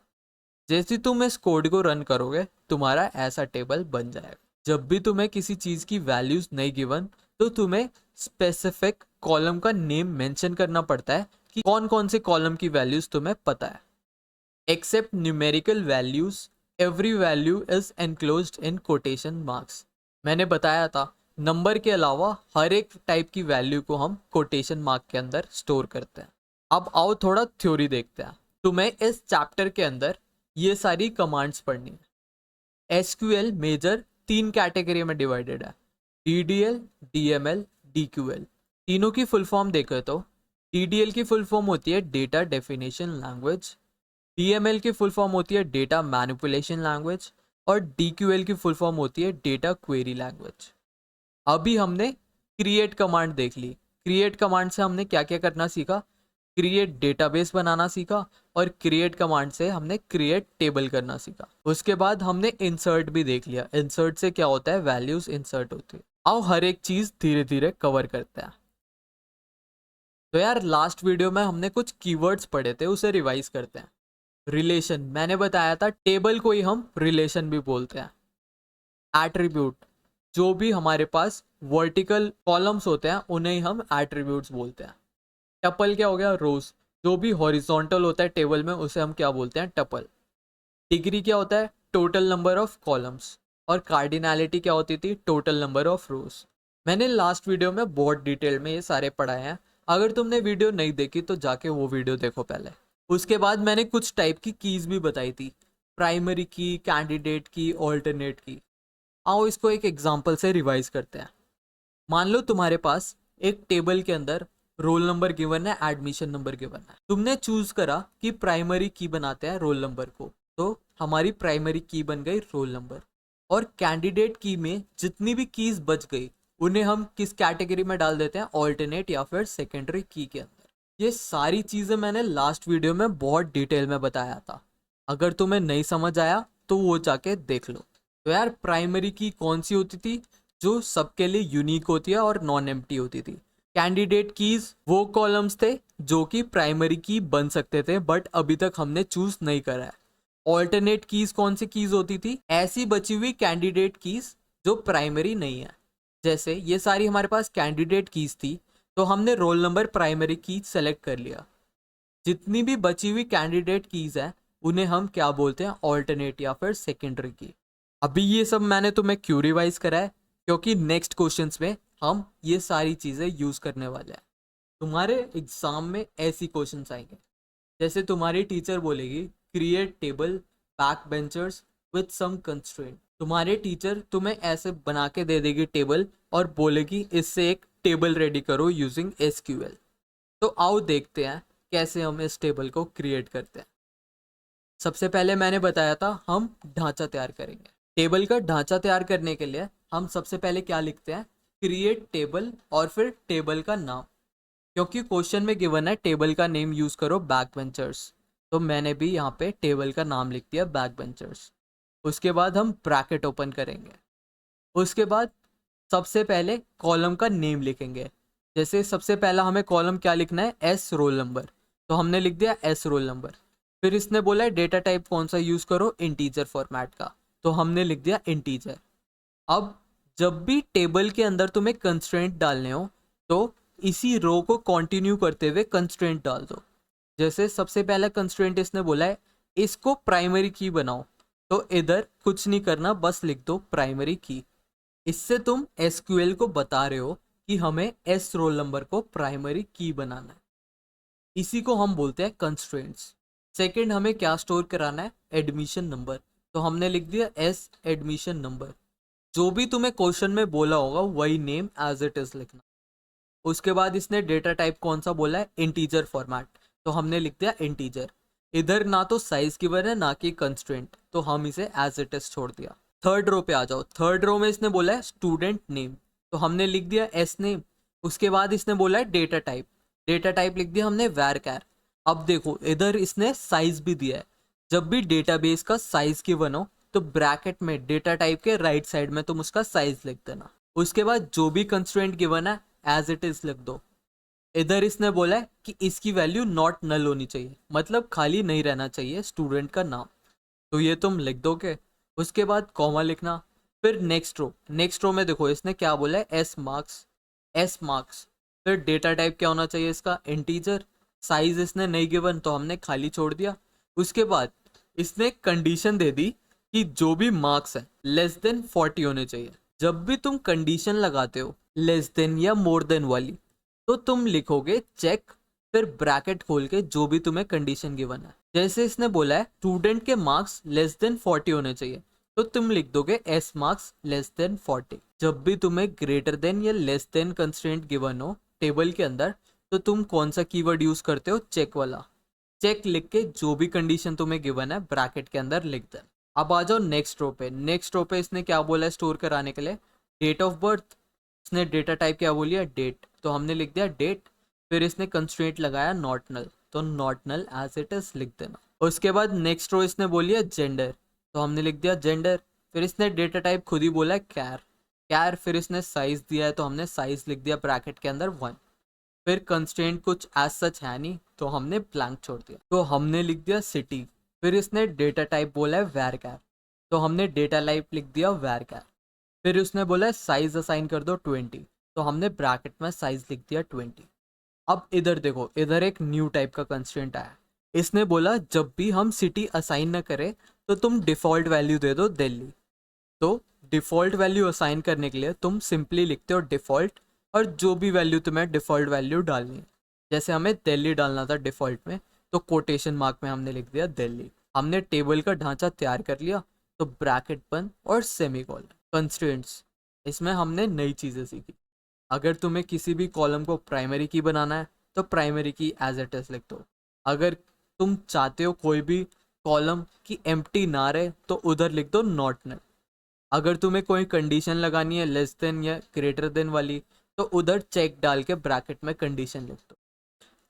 जैसे तुम इस कोड को रन करोगे तुम्हारा ऐसा टेबल बन जाएगा। जब भी तुम्हें किसी चीज़ की वैल्यूज नहीं गिवन तो तुम्हें स्पेसिफिक कॉलम का नेम मेंशन करना पड़ता है कि कौन कौन से कॉलम की वैल्यूज तुम्हें पता है। Except numerical values, every value is enclosed in quotation marks. मैंने बताया था नंबर के अलावा हर एक टाइप की वैल्यू को हम कोटेशन मार्क के अंदर स्टोर करते हैं। अब आओ थोड़ा थ्योरी देखते हैं। तुम्हें इस चैप्टर के अंदर ये सारी कमांड्स पढ़नी है। एसक्यूएल मेजर 3 कैटेगरी में डिवाइडेड है, डीडीएल, डीएमएल, डीक्यूएल। तीनों की फुल फॉर्म देखें तो डीडीएल की फुल फॉर्म होती है डेटा डेफिनेशन लैंग्वेज, डीएमएल की फुल फॉर्म होती है डेटा मैनिपुलेशन लैंग्वेज और डीक्यूएल की फुल फॉर्म होती है डेटा क्वेरी लैंग्वेज। अभी हमने क्रिएट कमांड देख ली। क्रिएट कमांड से हमने क्या क्या करना सीखा, क्रिएट डेटाबेस बनाना सीखा और क्रिएट कमांड से हमने क्रिएट टेबल करना सीखा। उसके बाद हमने इंसर्ट भी देख लिया। इंसर्ट से क्या होता है, वैल्यूज इंसर्ट होती है। आओ हर एक चीज धीरे धीरे कवर करते हैं। तो यार लास्ट वीडियो में हमने कुछ कीवर्ड्स पढ़े थे, उसे रिवाइज करते हैं। रिलेशन, मैंने बताया था टेबल को ही हम रिलेशन भी बोलते हैं। एट्रीब्यूट, जो भी हमारे पास वर्टिकल कॉलम्स होते हैं उन्हें ही हम एट्रीब्यूट्स बोलते हैं। टपल क्या हो गया, रोज। जो भी हॉरिजॉन्टल होता है टेबल में उसे हम क्या बोलते हैं, टपल। डिग्री क्या होता है, टोटल नंबर ऑफ कॉलम्स। और कार्डिनैलिटी क्या होती थी, टोटल नंबर ऑफ रोज। मैंने लास्ट वीडियो में बहुत डिटेल में ये सारे पढ़ाए हैं। अगर तुमने वीडियो नहीं देखी तो जाके वो वीडियो देखो पहले। उसके बाद मैंने कुछ टाइप की कीज भी बताई थी, प्राइमरी की, कैंडिडेट की, ऑल्टरनेट की। आओ इसको एक एग्जाम्पल से रिवाइज करते हैं। मान लो तुम्हारे पास एक टेबल के अंदर रोल नंबर गिवन है, एडमिशन नंबर गिवन है। तुमने चूज करा कि प्राइमरी की बनाते हैं रोल नंबर को, तो हमारी प्राइमरी की बन गई रोल नंबर। और कैंडिडेट की में जितनी भी कीज बच गई उन्हें हम किस कैटेगरी में डाल देते हैं, ऑल्टरनेट या फिर सेकेंडरी की के अंदर। ये सारी चीजें मैंने लास्ट वीडियो में बहुत डिटेल में बताया था। अगर तुम्हें नहीं समझ आया तो वो जाके देख लो। तो यार प्राइमरी की कौन सी होती थी, जो सबके लिए यूनिक होती है और नॉन एम्प्टी होती थी। कैंडिडेट कीज वो कॉलम्स थे जो कि प्राइमरी की बन सकते थे बट अभी तक हमने चूज नहीं करा है। ऑल्टरनेट कीज कौन सी कीज होती थी, ऐसी बची हुई कैंडिडेट कीज जो प्राइमरी नहीं है। जैसे ये सारी हमारे पास कैंडिडेट कीज थी तो हमने रोल नंबर प्राइमरी की सेलेक्ट कर लिया। जितनी भी बची हुई कैंडिडेट कीज है उन्हें हम क्या बोलते हैं, ऑल्टरनेट या फिर सेकेंडरी की। अभी ये सब मैंने तुम्हें क्यों रिवाइज करा है, क्योंकि नेक्स्ट क्वेश्चंस में हम ये सारी चीज़ें यूज़ करने वाले हैं। तुम्हारे एग्जाम में ऐसी क्वेश्चंस आएंगे, जैसे तुम्हारी टीचर बोलेगी create table back benchers with some constraint. तुम्हारे टीचर तुम्हें ऐसे बना के दे देगी टेबल और बोलेगी इससे एक टेबल रेडी करो यूजिंग एसक्यूएल। तो आओ देखते हैं कैसे हम इस टेबल को क्रिएट करते हैं। सबसे पहले मैंने बताया था हम ढांचा तैयार करेंगे। टेबल का ढांचा तैयार करने के लिए हम सबसे पहले क्या लिखते हैं, क्रिएट टेबल और फिर टेबल का नाम। क्योंकि क्वेश्चन में गिवन है टेबल का नेम यूज करो बैक बेंचर्स, तो मैंने भी यहाँ पे टेबल का नाम लिख दिया बैक बेंचर्स। उसके बाद हम ब्रैकेट ओपन करेंगे। उसके बाद सबसे पहले कॉलम का नेम लिखेंगे। जैसे सबसे पहला हमें कॉलम क्या लिखना है, एस रोल नंबर, तो हमने लिख दिया एस रोल नंबर। फिर इसने बोला है डेटा टाइप कौन सा यूज करो, इंटीजर फॉर्मेट का, तो हमने लिख दिया इंटीजर। अब जब भी टेबल के अंदर तुम्हें कंस्ट्रेंट डालने हो तो इसी रो को कंटिन्यू करते हुए कंस्ट्रेंट डाल दो। जैसे सबसे पहला कंस्ट्रेंट इसने बोला है इसको प्राइमरी की बनाओ, तो इधर कुछ नहीं करना, बस लिख दो प्राइमरी की। इससे तुम एसक्यूएल को बता रहे हो कि हमें एस रोल नंबर को प्राइमरी की बनाना है। इसी को हम बोलते हैं कंस्ट्रेंट्स। सेकंड हमें क्या स्टोर कराना है, एडमिशन नंबर, तो हमने लिख दिया एस एडमिशन नंबर। जो भी तुम्हें क्वेश्चन में बोला होगा वही नेम एज इट इज लिखना। उसके बाद इसने डेटा टाइप कौन सा बोला है, इंटीजर फॉर्मेट, तो हमने लिख दिया इंटीजर। इधर ना तो साइज गिवन है ना कि कंस्ट्रेंट, तो हम इसे एज इट इज छोड़ दिया। थर्ड रो पे आ जाओ। थर्ड रो में इसने बोला है स्टूडेंट नेम, तो हमने लिख दिया एस नेम। उसके बाद इसने बोला है डेटा टाइप, डेटा टाइप लिख दिया हमने var_char। अब देखो इधर इसने साइज भी दिया है। जब भी डेटाबेस का साइज गिवन हो तो ब्रैकेट में डेटा टाइप के राइट साइड में तुम उसका साइज लिख देना। उसके बाद जो भी कंस्ट्रेंट गिवन है एज इट इज लिख दो। इधर इसने बोला है कि इसकी वैल्यू नॉट नल होनी चाहिए, मतलब खाली नहीं रहना चाहिए स्टूडेंट का नाम, तो ये तुम लिख दोगे। उसके बाद कॉमा लिखना। फिर नेक्स्ट रो में देखो इसने क्या बोला है, एस मार्क्स। फिर डेटा टाइप क्या होना चाहिए इसका, इंटीजर। साइज इसने नहीं गिवन तो हमने खाली छोड़ दिया। उसके बाद इसने कंडीशन दे दी कि जो भी मार्क्स है लेस देन 40 होने चाहिए। जब भी तुम कंडीशन लगाते हो लेस देन या मोर देन वाली, तो तुम लिखोगे चेक, फिर ब्रैकेट खोल के जो भी तुम्हें कंडीशन गिवन है। जैसे इसने बोला है स्टूडेंट के मार्क्स लेस देन 40 होने चाहिए, तो तुम लिख दोगे एस मार्क्स लेस देन 40। जब भी तुम्हें ग्रेटर देन या लेस देन कंस्ट्रेंट गिवन हो टेबल के अंदर, तो तुम कौन सा कीवर्ड यूज करते हो, चेक वाला। चेक लिख के जो भी कंडीशन तुम्हें गिवन है ब्रैकेट के अंदर लिख देना। अब आ जाओ नेक्स्ट रो पे। नेक्स्ट रो पे इसने क्या बोला है स्टोर कराने के लिए, डेट ऑफ बर्थ। इसने डेटा टाइप क्या बोली है, डेट, तो हमने लिख दिया डेट। फिर इसने कंस्ट्रेंट लगाया नॉट नल, तो not null as it is लिख देना। उसके बाद नेक्स्ट रो इसने बोली है जेंडर, तो हमने लिख दिया जेंडर। फिर इसने डेटा टाइप खुद ही बोला है कैर। फिर इसने साइज दिया है तो हमने साइज लिख दिया ब्रैकेट के अंदर 1। फिर कंस्ट्रेंट कुछ एज सच है नहीं तो हमने ब्लैंक छोड़ दिया, तो हमने लिख दिया सिटी। फिर इसने डेटा टाइप बोला है var_char, तो हमने डेटा टाइप लिख दिया var_char। फिर उसने बोला है साइज असाइन कर दो 20, तो हमने ब्रैकेट में साइज लिख दिया 20। अब इधर देखो, इधर एक न्यू टाइप का कंस्ट्रेंट आया। इसने बोला जब भी हम सिटी असाइन ना करें तो तुम डिफॉल्ट वैल्यू दे दो दिल्ली। तो डिफॉल्ट वैल्यू असाइन करने के लिए तुम सिंपली लिखते हो डिफॉल्ट, और जो भी वैल्यू तुम्हें डिफॉल्ट वैल्यू डालनी है, जैसे हमें दिल्ली डालना था डिफॉल्ट में, तो कोटेशन मार्क में हमने लिख दिया दिल्ली। हमने टेबल का ढांचा तैयार कर लिया, तो ब्रैकेट बंद और सेमीकोलन। कंस्ट्रेंट्स, इसमें हमने नई चीज़ें सीखी। अगर तुम्हें किसी भी कॉलम को प्राइमरी की बनाना है तो प्राइमरी की एज इट इज लिख दो। अगर तुम चाहते हो कोई भी कॉलम की एम्प्टी ना रहे तो उधर लिख दो नॉट नल। अगर तुम्हें कोई कंडीशन लगानी है लेस देन या ग्रेटर देन वाली, तो उधर चेक डाल के ब्रैकेट में कंडीशन लिख दो।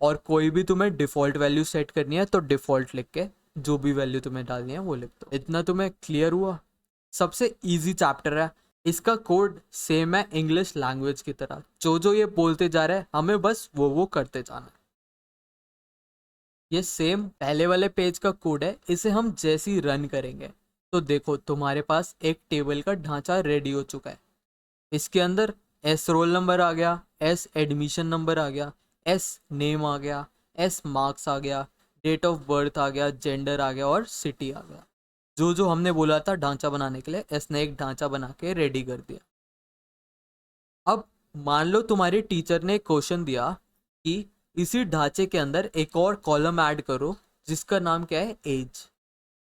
और कोई भी तुम्हें डिफ़ॉल्ट वैल्यू सेट करनी है तो डिफ़ॉल्ट लिख के जो भी वैल्यू तुम्हें डालनी है वो लिख दो। इतना तुम्हें क्लियर हुआ। सबसे इजी चैप्टर है, इसका कोड सेम है इंग्लिश लैंग्वेज की तरह। जो ये बोलते जा रहे हैं हमें बस वो करते जाना है। ये सेम पहले वाले पेज का कोड है, इसे हम जैसे ही रन करेंगे तो देखो तुम्हारे पास एक टेबल का ढांचा रेडी हो चुका है। इसके अंदर एस रोल नंबर आ गया, एस एडमिशन नंबर आ गया, एस नेम आ गया, एस मार्क्स आ गया, डेट ऑफ बर्थ आ गया, जेंडर आ गया और सिटी आ गया। जो हमने बोला था ढांचा बनाने के लिए, एस ने एक ढांचा बना के रेडी कर दिया। अब मान लो तुम्हारी टीचर ने क्वेश्चन दिया कि इसी ढांचे के अंदर एक और कॉलम ऐड करो जिसका नाम क्या है, एज।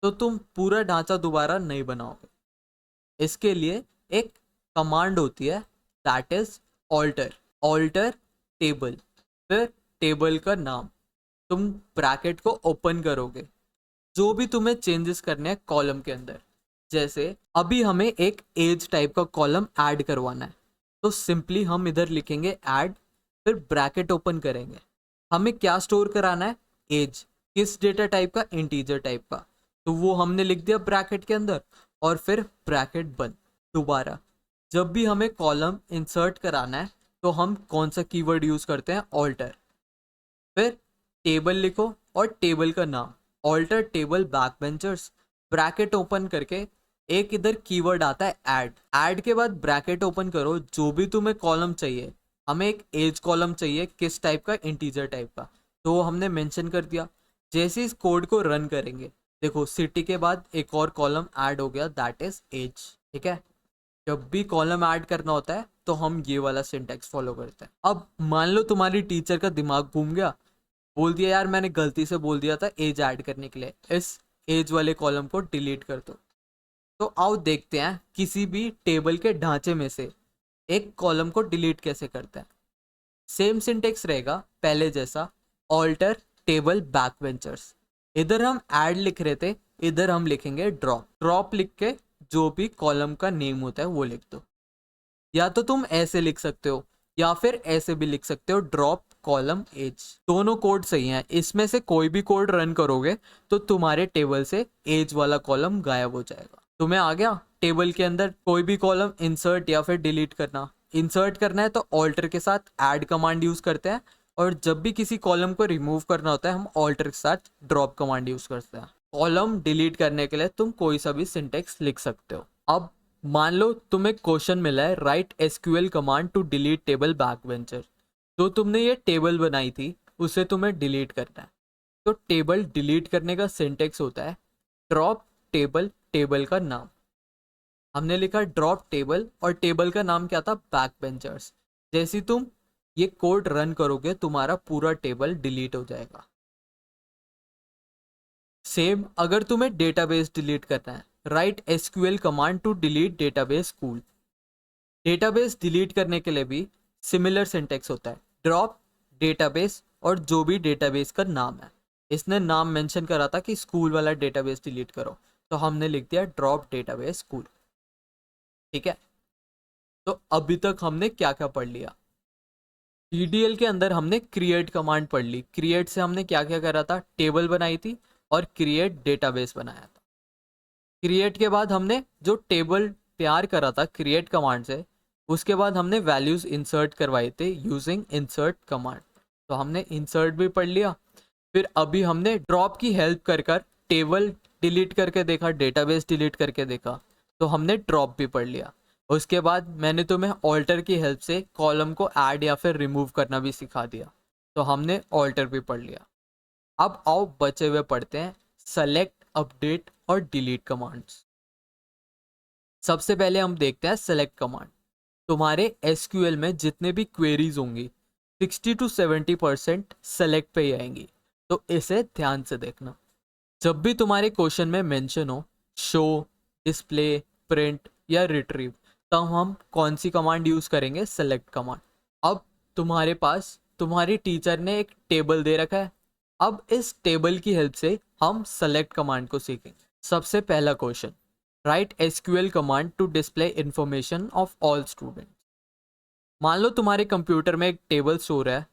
तो तुम पूरा ढांचा दोबारा नहीं बनाओगे। इसके लिए एक कमांड होती है, दैट इज ऑल्टर टेबल। फिर टेबल का नाम, तुम ब्रैकेट को ओपन करोगे, जो भी तुम्हें चेंजेस करने हैं कॉलम के अंदर। जैसे अभी हमें एक एज टाइप का कॉलम ऐड करवाना है, तो सिंपली हम इधर लिखेंगे ऐड, फिर ब्रैकेट ओपन करेंगे। हमें क्या स्टोर कराना है, एज। किस डेटा टाइप का, इंटीजर टाइप का, तो वो हमने लिख दिया ब्रैकेट के अंदर, और फिर ब्रैकेट बंद। दोबारा जब भी हमें कॉलम इंसर्ट कराना है तो हम कौन सा कीवर्ड यूज करते हैं, ऑल्टर। फिर टेबल लिखो और टेबल का नाम, alter table back benchers, bracket open करके एक इधर कीवर्ड आता है ऐड के बाद ब्रैकेट ओपन करो, जो भी तुम्हें कॉलम चाहिए। हमें एक एज कॉलम चाहिए, किस टाइप का, इंटीजर टाइप का, तो वो हमने मेंशन कर दिया। जैसे इस कोड को रन करेंगे, देखो सिटी के बाद एक और कॉलम ऐड हो गया, दैट इज एज। ठीक है, जब भी कॉलम ऐड करना होता है तो हम ये वाला सिंटैक्स फॉलो करते हैं। अब मान लो तुम्हारी टीचर का दिमाग घूम गया, बोल दिया यार मैंने गलती से बोल दिया था एज ऐड करने के लिए, इस एज वाले कॉलम को डिलीट कर दो। तो आओ देखते हैं किसी भी टेबल के ढांचे में से एक कॉलम को डिलीट कैसे करते हैं। सेम सिंटेक्स रहेगा पहले जैसा, ऑल्टर टेबल बैकवेंचर्स। इधर हम ऐड लिख रहे थे, इधर हम लिखेंगे ड्रॉप। ड्रॉप लिख के जो भी कॉलम का नेम होता है वो लिख दो। या तो तुम ऐसे लिख सकते हो या फिर ऐसे भी लिख सकते हो, ड्रॉप कॉलम एज। दोनों कोड सही हैं, इसमें से कोई भी कोड रन करोगे तो तुम्हारे टेबल से एज वाला कॉलम गायब हो जाएगा। तुम्हें आ गया टेबल के अंदर कोई भी कॉलम इंसर्ट या फिर डिलीट करना। इंसर्ट करना है तो ऑल्टर के साथ ऐड कमांड यूज करते हैं, और जब भी किसी कॉलम को रिमूव करना होता है हम ऑल्टर के साथ ड्रॉप कमांड यूज करते हैं। कॉलम डिलीट करने के लिए तुम कोई सा भी सिंटेक्स लिख सकते हो। अब मान लो तुम्हें क्वेश्चन मिला है, write SQL command to delete table backbencher. तो तुमने ये टेबल बनाई थी उसे तुम्हें डिलीट करना है। तो टेबल डिलीट करने का सिंटेक्स होता है ड्रॉप टेबल, टेबल का नाम। हमने लिखा ड्रॉप टेबल और टेबल का नाम क्या था, बैकबेंचर्स। जैसे तुम ये कोड रन करोगे तुम्हारा पूरा टेबल डिलीट हो जाएगा। सेम अगर तुम्हें डेटाबेस डिलीट करना है, write SQL command to delete database school. Database delete करने के लिए भी सिमिलर सिंटेक्स होता है, ड्रॉप डेटाबेस और जो भी डेटाबेस का नाम है। इसने नाम मेंशन करा था कि स्कूल वाला डेटाबेस डिलीट करो, तो हमने लिख दिया ड्रॉप डेटाबेस स्कूल। ठीक है, तो अभी तक हमने क्या क्या पढ़ लिया। ईडीएल के अंदर हमने क्रिएट कमांड पढ़ ली। क्रिएट से हमने क्या क्या करा था, टेबल बनाई थी और क्रिएट डेटाबेस बनाया था। क्रिएट के बाद हमने जो टेबल तैयार करा था क्रिएट कमांड से, उसके बाद हमने वैल्यूज इंसर्ट करवाए थे यूजिंग इंसर्ट कमांड। तो हमने इंसर्ट भी पढ़ लिया। फिर अभी हमने ड्रॉप की हेल्प कर कर टेबल डिलीट करके देखा, डेटाबेस डिलीट करके देखा, तो हमने ड्रॉप भी पढ़ लिया। उसके बाद मैंने तुम्हें ऑल्टर की हेल्प से कॉलम को ऐड या फिर रिमूव करना भी सिखा दिया, तो हमने ऑल्टर भी पढ़ लिया। अब आओ बचे हुए पढ़ते हैं सेलेक्ट, अपडेट और डिलीट कमांड्स। सबसे पहले हम देखते हैं सेलेक्ट कमांड। तुम्हारे एसक्यूएल में जितने भी क्वेरीज होंगी 60 to 70% सेलेक्ट पे ही आएंगी, तो इसे ध्यान से देखना। जब भी तुम्हारे क्वेश्चन में मेंशन हो शो, डिस्प्ले, प्रिंट या रिट्रीव, तब हम कौन सी कमांड यूज करेंगे, सेलेक्ट कमांड। अब तुम्हारे पास तुम्हारी टीचर ने एक टेबल दे रखा है। अब इस टेबल की हेल्प से हम सेलेक्ट कमांड को सीखेंगे। सबसे पहला question, write SQL command to display information of all student. मान लो तुम्हारे कंप्यूटर में एक टेबल शो रहा है,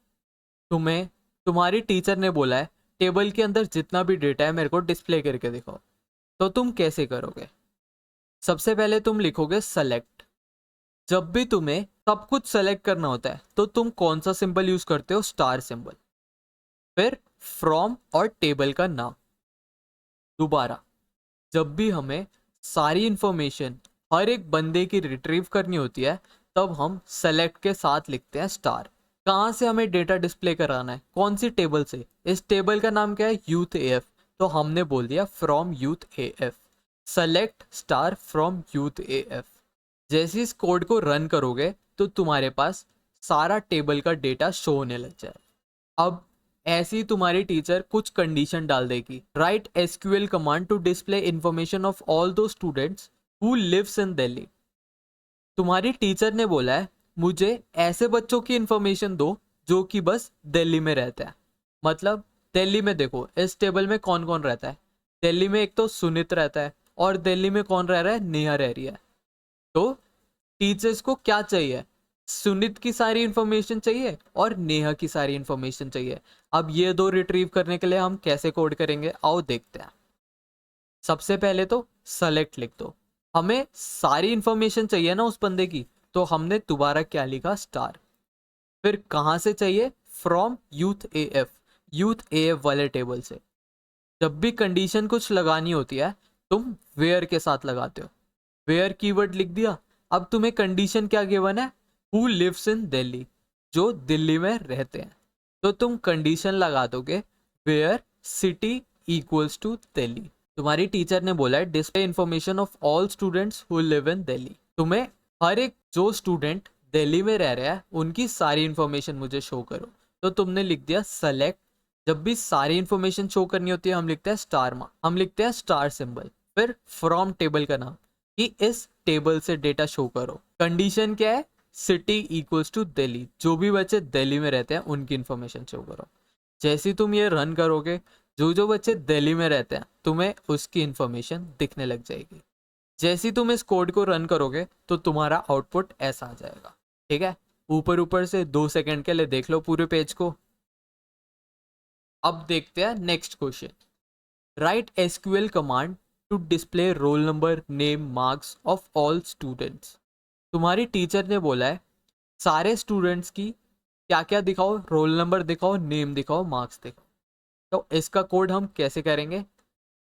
तुम्हें तुम्हारी टीचर ने बोला है टेबल के अंदर जितना भी डेटा है मेरे को डिस्प्ले करके दिखाओ। तो तुम कैसे करोगे, सबसे पहले तुम लिखोगे सेलेक्ट। जब भी तुम्हें सब कुछ सेलेक्ट करना होता है तो तुम कौन सा सिंबल यूज करते हो, स्टार सिंबल। फिर फ्रॉम और टेबल का नाम। दोबारा जब भी हमें सारी इंफॉर्मेशन हर एक बंदे की रिट्रीव करनी होती है तब हम सेलेक्ट के साथ लिखते हैं स्टार। कहाँ से हमें डेटा डिस्प्ले कराना है, कौन सी टेबल से, इस टेबल का नाम क्या है, यूथ एएफ, तो हमने बोल दिया from youth AF. Select star from youth AF. जैसे इस कोड को रन करोगे तो तुम्हारे पास सारा टेबल का डेटा शो होने लग जाए। अब ऐसी तुम्हारी टीचर कुछ कंडीशन डाल देगी, write SQL command to display information of all the students who lives in Delhi. तुम्हारी टीचर ने बोला है मुझे ऐसे बच्चों की इंफॉर्मेशन दो जो कि बस दिल्ली में रहता है। मतलब दिल्ली में देखो इस टेबल में कौन कौन रहता है, दिल्ली में एक तो सुनित रहता है और दिल्ली में कौन रह रहा है, नेहा रह रही है। तो टीचर्स को क्या चाहिए, सुनित की सारी इंफॉर्मेशन चाहिए और नेहा की सारी इंफॉर्मेशन चाहिए। अब ये दो रिट्रीव करने के लिए हम कैसे कोड करेंगे, आओ देखते हैं। सबसे पहले तो सेलेक्ट लिख दो, हमें सारी इंफॉर्मेशन चाहिए ना उस बंदे की, तो हमने दोबारा क्या लिखा, स्टार। फिर कहाँ से चाहिए, from youth AF, youth AF वाले टेबल से। जब भी कंडीशन कुछ लगानी होती है तुम वेयर के साथ लगाते हो, वेयर कीवर्ड लिख दिया। अब तुम्हें कंडीशन क्या गिवन है, हु लिव्स इन दिल्ली, जो दिल्ली में रहते हैं, तो तुम कंडीशन लगा दोगे where city equals to Delhi. तुम्हारी टीचर ने बोला है display information of all students who live in Delhi. तुम्हें हर एक जो स्टूडेंट दिल्ली में रह रहा है उनकी सारी इंफॉर्मेशन मुझे शो करो, तो तुमने लिख दिया सेलेक्ट। जब भी सारी इंफॉर्मेशन शो करनी होती है हम लिखते हैं स्टार, हम लिखते हैं स्टार सिंबल। फिर फ्रॉम टेबल का नाम, कि इस टेबल से डेटा शो करो। कंडीशन क्या है, सिटी इक्वल्स टू दिल्ली, जो भी बच्चे दिल्ली में रहते हैं उनकी इंफॉर्मेशन शो करो। जैसे ही तुम ये रन करोगे, जो जो बच्चे दिल्ली में रहते हैं तुम्हें उसकी इंफॉर्मेशन दिखने लग जाएगी। जैसे ही तुम इस कोड को रन करोगे तो तुम्हारा आउटपुट ऐसा आ जाएगा। ठीक है, ऊपर ऊपर से 2 सेकंड के लिए देख लो पूरे पेज को। अब देखते हैं next question. Write SQL command to display roll number, name, marks of all students. तुम्हारी टीचर ने बोला है सारे स्टूडेंट्स की क्या क्या दिखाओ, रोल नंबर दिखाओ, नेम दिखाओ, मार्क्स दिखाओ। तो इसका कोड हम कैसे करेंगे,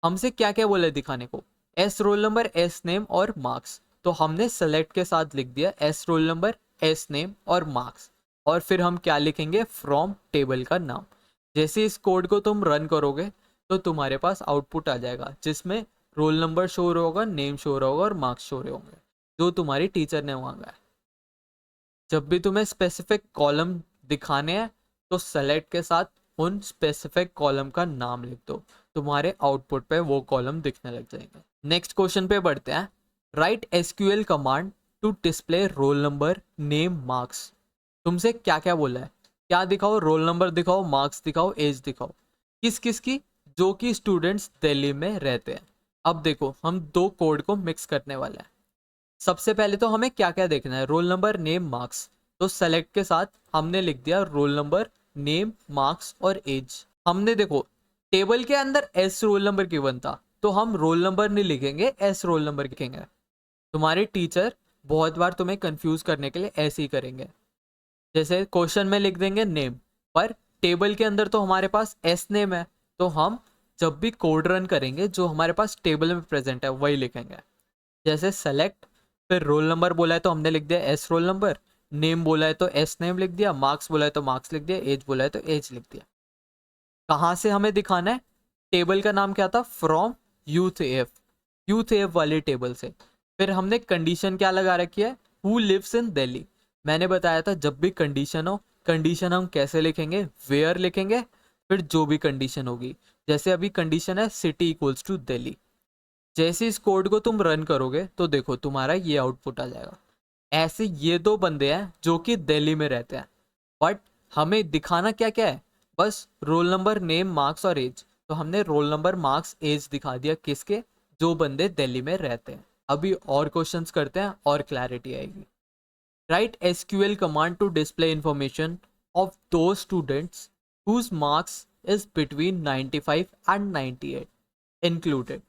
हमसे क्या क्या बोला है दिखाने को, S roll number, S name और मार्क्स। तो हमने सेलेक्ट के साथ लिख दिया S roll number, S name और मार्क्स, और फिर हम क्या लिखेंगे, फ्रॉम टेबल का नाम। जैसे इस कोड को तुम रन करोगे तो तुम्हारे पास आउटपुट आ जाएगा जिसमें रोल नंबर शो हो रहा होगा, नेम शो हो रहा होगा और मार्क्स शो हो रहे होंगे जो तुम्हारी टीचर ने मांगा है। जब भी तुम्हें स्पेसिफिक कॉलम दिखाने हैं तो सेलेक्ट के साथ उन स्पेसिफिक कॉलम का नाम लिख दो, तुम्हारे आउटपुट पे वो कॉलम दिखने लग जाएंगे। नेक्स्ट क्वेश्चन पे बढ़ते हैं। Write SQL command to display roll number, name, marks. तुमसे क्या क्या बोला है, क्या दिखाओ, रोल नंबर दिखाओ, मार्क्स दिखाओ, एज दिखाओ। किस किस की, जो कि स्टूडेंट्स दिल्ली में रहते हैं। अब देखो हम दो कोड को मिक्स करने वाले हैं। सबसे पहले तो हमें क्या क्या देखना है, रोल नंबर, नेम, मार्क्स। तो सेलेक्ट के साथ हमने लिख दिया रोल नंबर, नेम, मार्क्स और एज। हमने देखो टेबल के अंदर एस रोल नंबर गिवन था तो हम रोल नंबर नहीं लिखेंगे, एस रोल नंबर लिखेंगे। तुम्हारे टीचर बहुत बार तुम्हें कंफ्यूज करने के लिए ऐसे ही करेंगे। जैसे क्वेश्चन में लिख देंगे नेम, पर टेबल के अंदर तो हमारे पास एस नेम है, तो हम जब भी कोड रन करेंगे जो हमारे पास टेबल में प्रेजेंट है वही लिखेंगे। जैसे सेलेक्ट, फिर रोल नंबर बोला है तो हमने लिख दिया एस रोल नंबर, नेम बोला है तो एस नेम लिख दिया, मार्क्स बोला है तो मार्क्स लिख दिया, एज बोला है तो एज लिख दिया। कहाँ से हमें दिखाना है, टेबल का नाम क्या था, from youth F, youth F वाले टेबल से। फिर हमने कंडीशन क्या लगा रखी है, हु लिव्स इन दिल्ली। मैंने बताया था जब भी कंडीशन हो, कंडीशन हम कैसे लिखेंगे, वेयर लिखेंगे, फिर जो भी कंडीशन होगी। जैसे अभी कंडीशन है सिटी इक्वल्स टू दिल्ली। जैसे इस कोड को तुम रन करोगे तो देखो तुम्हारा ये आउटपुट आ जाएगा। ऐसे ये दो बंदे हैं जो कि दिल्ली में रहते हैं, बट हमें दिखाना क्या क्या है, बस रोल नंबर, नेम, मार्क्स और एज। तो हमने रोल नंबर, मार्क्स, एज दिखा दिया किसके, जो बंदे दिल्ली में रहते हैं। अभी और क्वेश्चंस करते हैं और क्लैरिटी आएगी। Write SQL command to display information of दो students whose marks is between 95 and 98 included.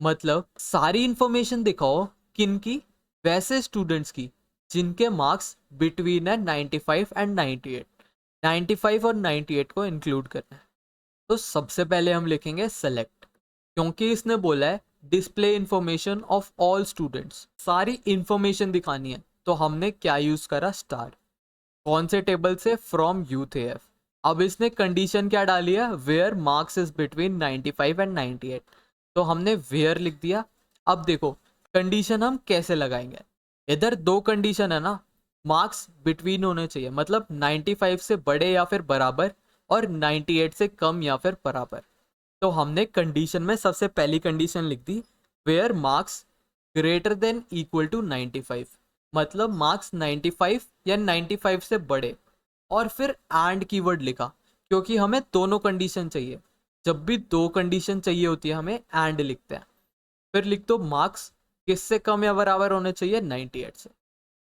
मतलब सारी इंफॉर्मेशन दिखाओ किनकी, वैसे स्टूडेंट्स की जिनके मार्क्स बिटवीन है 95 एंड 98। 95 और 98 को इंक्लूड करना है। तो सबसे पहले हम लिखेंगे सेलेक्ट, क्योंकि इसने बोला है display information of all students, सारी इंफॉर्मेशन दिखानी है। तो हमने क्या यूज करा, स्टार। कौन से टेबल से, फ्रॉम यूथ एफ। अब इसने कंडीशन क्या डाली है, where marks is between 95 and 98। तो हमने वेयर लिख दिया। अब देखो कंडीशन हम कैसे लगाएंगे, इधर दो कंडीशन है ना, मार्क्स बिटवीन होने चाहिए, मतलब 95 से बड़े या फिर बराबर और 98 से कम या फिर बराबर। तो हमने कंडीशन में सबसे पहली कंडीशन लिख दी, where marks greater than equal to 95, मतलब मार्क्स 95 या 95 से बड़े, और फिर एंड कीवर्ड लिखा क्योंकि हमें दोनों कंडीशन चाहिए। जब भी दो कंडीशन चाहिए होती है हमें एंड लिखते हैं। फिर लिख दो मार्क्स किससे कम या बराबर होने चाहिए, 98 से।